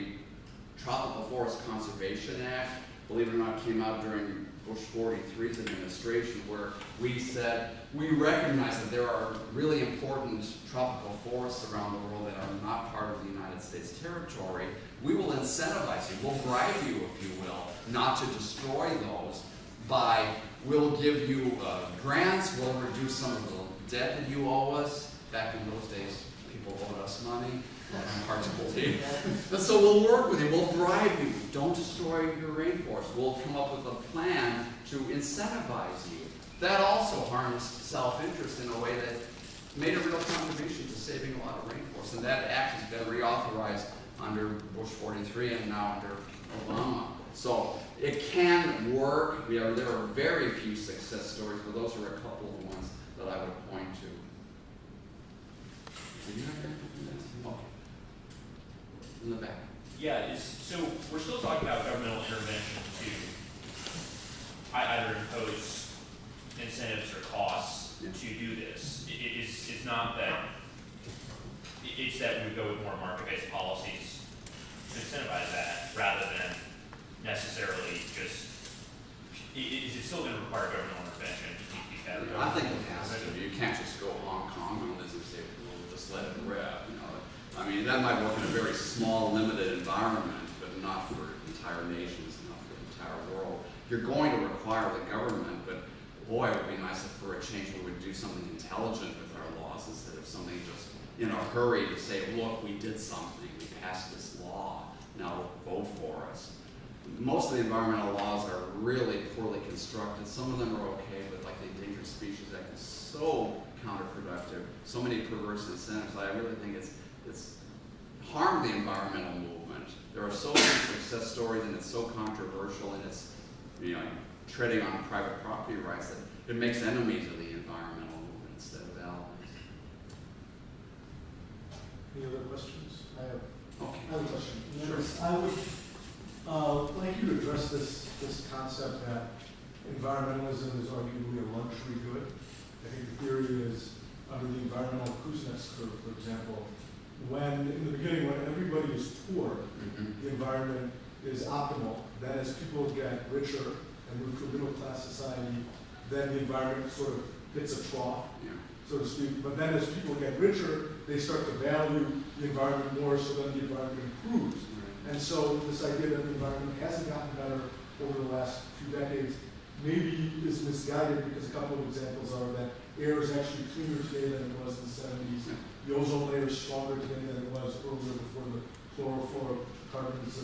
Tropical Forest Conservation Act. Believe it or not, came out during Bush 43's administration, where we said we recognize that there are really important tropical forests around the world that are not part of the United States territory. We will incentivize you, we'll bribe you, if you will, not to destroy those we'll give you grants, we'll reduce some of the debt that you owe us. Back in those days, people owed us money. Hard to believe. And so we'll work with you, we'll bribe you, don't destroy your rainforest. We'll come up with a plan to incentivize you. That also harnessed self-interest in a way that made a real contribution to saving a lot of rainforests. And that act has been reauthorized under Bush 43 and now under Obama. So it can work. There are very few success stories, but those are a couple of ones that I would point to. Did you have anything? Okay. In the back. Yeah, so we're still talking about governmental intervention to either impose incentives or costs to do this. It's not that, it's that we go with more market-based policies to incentivize that rather than necessarily just, is it still going to require governmental intervention? Just need to be better. I think it has to. You can't just go Hong Kong on this and say, we'll just let it rip. You know, I mean, that might work in a very small, limited environment, but not for entire nations, not for the entire world. You're going to require the government, but boy, it would be nice if for a change we would do something intelligent with our laws instead of something just in a hurry to say, look, we did something, we passed this law, now vote for us. Most of the environmental laws are really poorly constructed. Some of them are okay, but like the Endangered Species Act is so counterproductive, so many perverse incentives. I really think it's harmed the environmental movement. There are so many success stories, and it's so controversial, and it's treading on private property rights that it makes enemies of the environmental movement instead of allies. Any other questions? I have a question. Sure. I would like you to address this concept that environmentalism is arguably a luxury good. I think the theory is under the environmental Kuznets curve, for example, when in the beginning when everybody is poor, the environment is optimal. Then as people get richer and move to a middle class society, then the environment sort of hits a trough, so to speak. But then as people get richer, they start to value the environment more, so then the environment improves. And so this idea that the environment hasn't gotten better over the last few decades maybe is misguided, because a couple of examples are that air is actually cleaner today than it was in the 70s. The ozone layer is stronger today than it was earlier before the chlorofluorocarbons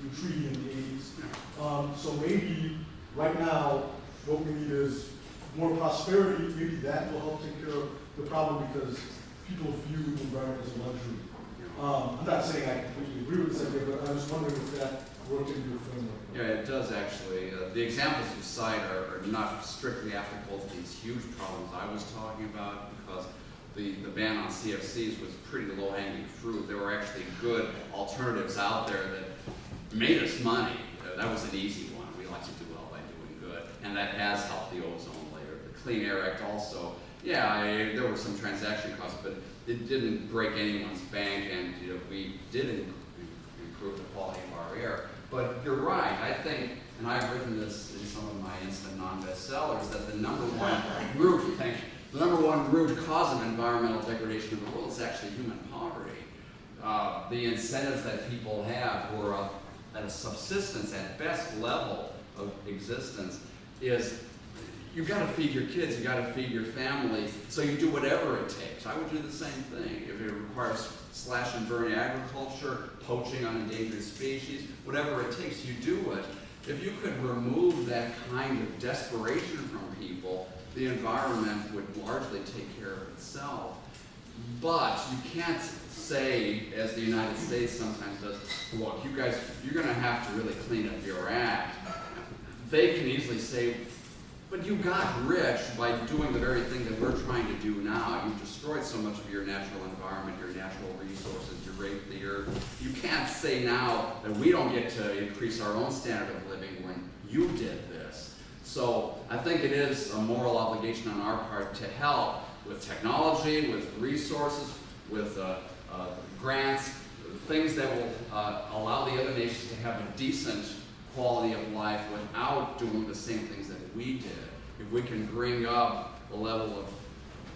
new treaty in the 80s. So maybe right now what we need is more prosperity. Maybe that will help take care of the problem, because people view the environment as a luxury. I'm not saying I completely agree with this idea, but I was wondering if that worked into your framework. Yeah, it does actually. The examples you cite are not strictly applicable to these huge problems I was talking about, because the ban on CFCs was pretty low-hanging fruit. There were actually good alternatives out there that made us money. That was an easy one. We like to do well by doing good. and that has helped the ozone layer. The Clean Air Act also, yeah, there were some transaction costs, but it didn't break anyone's bank, and we did improve the quality of our air. But you're right, I think, and I've written this in some of my instant non-bestsellers, that the number one root cause of environmental degradation in the world is actually human poverty. The incentives that people have who are at a subsistence, at best level of existence, is you've got to feed your kids, you've got to feed your family, so you do whatever it takes. I would do the same thing. If it requires slash and burn agriculture, poaching on endangered species, whatever it takes, you do it. If you could remove that kind of desperation from people, the environment would largely take care of itself. But you can't say, as the United States sometimes does, look, you guys, you're going to have to really clean up your act. They can easily say, but you got rich by doing the very thing that we're trying to do now. You've destroyed so much of your natural environment, your natural resources, you raped the earth. You can't say now that we don't get to increase our own standard of living when you did this. So I think it is a moral obligation on our part to help with technology, with resources, with grants, things that will allow the other nations to have a decent quality of life without doing the same things that we did. If we can bring up a level of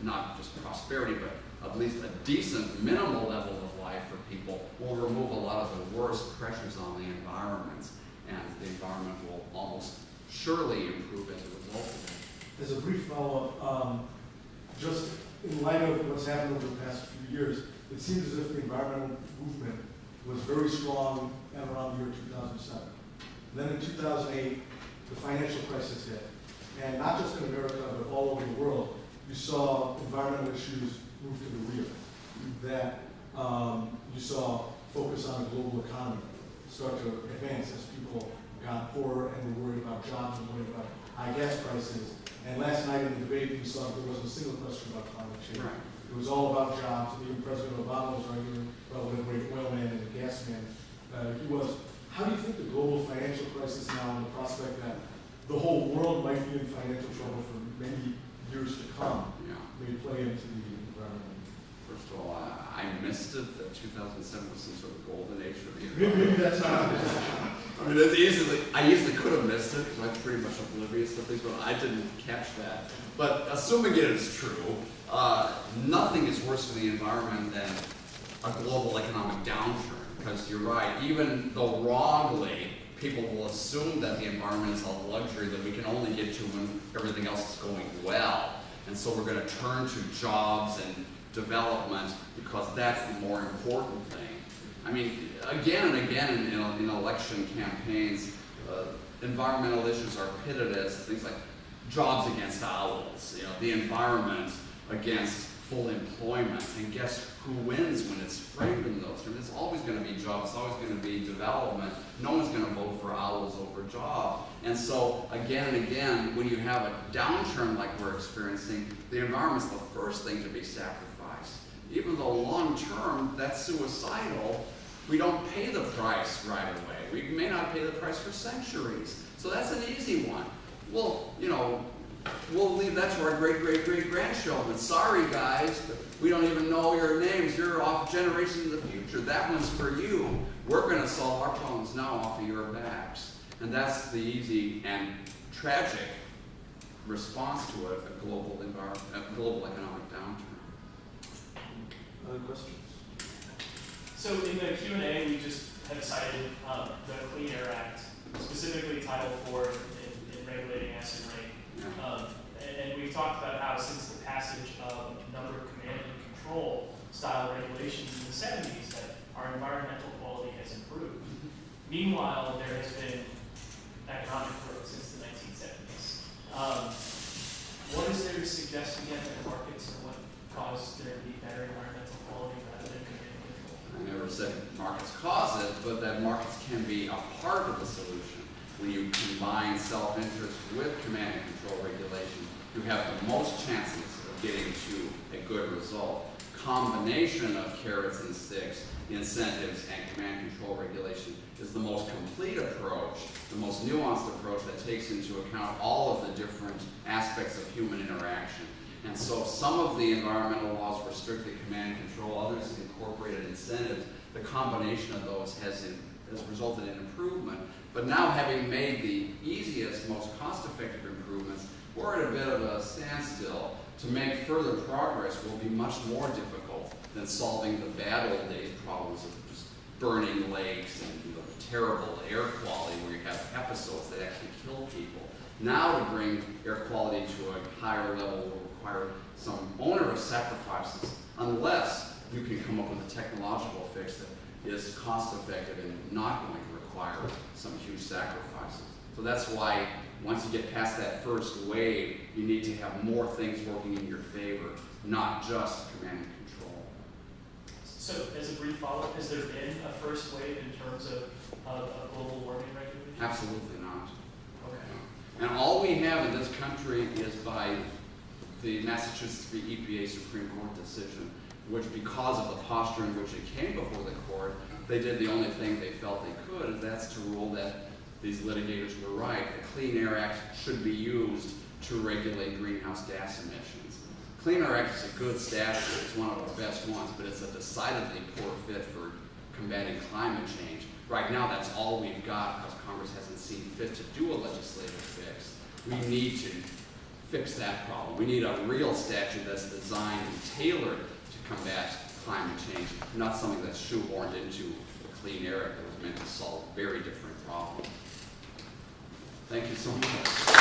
not just prosperity, but at least a decent minimal level of life for people, we'll remove a lot of the worst pressures on the environment, and the environment will almost surely improve as a result of it. As a brief follow-up, just in light of what's happened over the past few years, it seems as if the environmental movement was very strong at around the year 2007. Then in 2008, the financial crisis hit. And not just in America, but all over the world, you saw environmental issues move to the rear. That you saw focus on the global economy start to advance as people got poorer and were worried about jobs and worried about high gas prices. And last night in the debate, we saw there wasn't a single question about climate change. Right. It was all about jobs. Even President Obama was arguing about what a great oil man and a gas man he was. How do you think the global financial crisis now and the prospect that the whole world might be in financial trouble for many years to come may play into the environment? First of all, I missed it that 2007 was some sort of golden age for the Maybe that's not. I mean, I easily could have missed it because I'm pretty much oblivious to things, but I didn't catch that. But assuming it is true, nothing is worse for the environment than a global economic downturn. Because you're right, even though wrongly, people will assume that the environment is a luxury that we can only get to when everything else is going well. And so we're going to turn to jobs and development because that's the more important thing. I mean, again and again in election campaigns, environmental issues are pitted as things like jobs against owls, the environment against full employment. And guess who wins when it's framed in those terms? It's always going to be jobs, it's always going to be development. No one's going to vote for owls over jobs. And so again and again, when you have a downturn like we're experiencing, the environment's the first thing to be sacrificed. Even though long term, that's suicidal, we don't pay the price right away. We may not pay the price for centuries. So that's an easy one. Well, we'll leave that to our great-great-great-grandchildren. Sorry, guys, but we don't even know your names. You're off generations in the future. That one's for you. We're going to solve our problems now off of your backs. And that's the easy and tragic response to a global economic downturn. Other questions? So in the Q&A, we just have cited the Clean Air Act, specifically Title IV in regulating acid rain. And we've talked about how since the passage of a number of command and control style regulations in the 70s that our environmental quality has improved. Meanwhile, there has been economic growth since the 1970s. What is there to suggest again that markets are what caused there to be better environmental quality rather than command and control? I never said markets cause it, but that markets can be a part of the solution. When you combine self-interest with command and control regulation, you have the most chances of getting to a good result. combination of carrots and sticks, incentives, and command control regulation is the most complete approach, the most nuanced approach that takes into account all of the different aspects of human interaction. And so some of the environmental laws were strictly command and control, others incorporated incentives. The combination of those has resulted in improvement. But now, having made the easiest, most cost-effective improvements, we're at a bit of a standstill. To make further progress will be much more difficult than solving the bad old days problems of just burning lakes and terrible air quality where you have episodes that actually kill people. Now to bring air quality to a higher level will require some onerous sacrifices, unless you can come up with a technological fix that is cost effective and not going to require some huge sacrifices. So that's why once you get past that first wave, you need to have more things working in your favor, not just command and control. So as a brief follow-up, has there been a first wave in terms of global warming regulation? Absolutely not. Okay. And all we have in this country is by the Massachusetts v. EPA Supreme Court decision, which, because of the posture in which it came before the court, they did the only thing they felt they could, and that's to rule that these litigators were right. The Clean Air Act should be used to regulate greenhouse gas emissions. Clean Air Act is a good statute, it's one of the best ones, but it's a decidedly poor fit for combating climate change. Right now, that's all we've got because Congress hasn't seen fit to do a legislative fix. We need to fix that problem. We need a real statute that's designed and tailored to combat climate change, not something that's shoehorned into the Clean Air Act that was meant to solve very different problems. Thank you so much.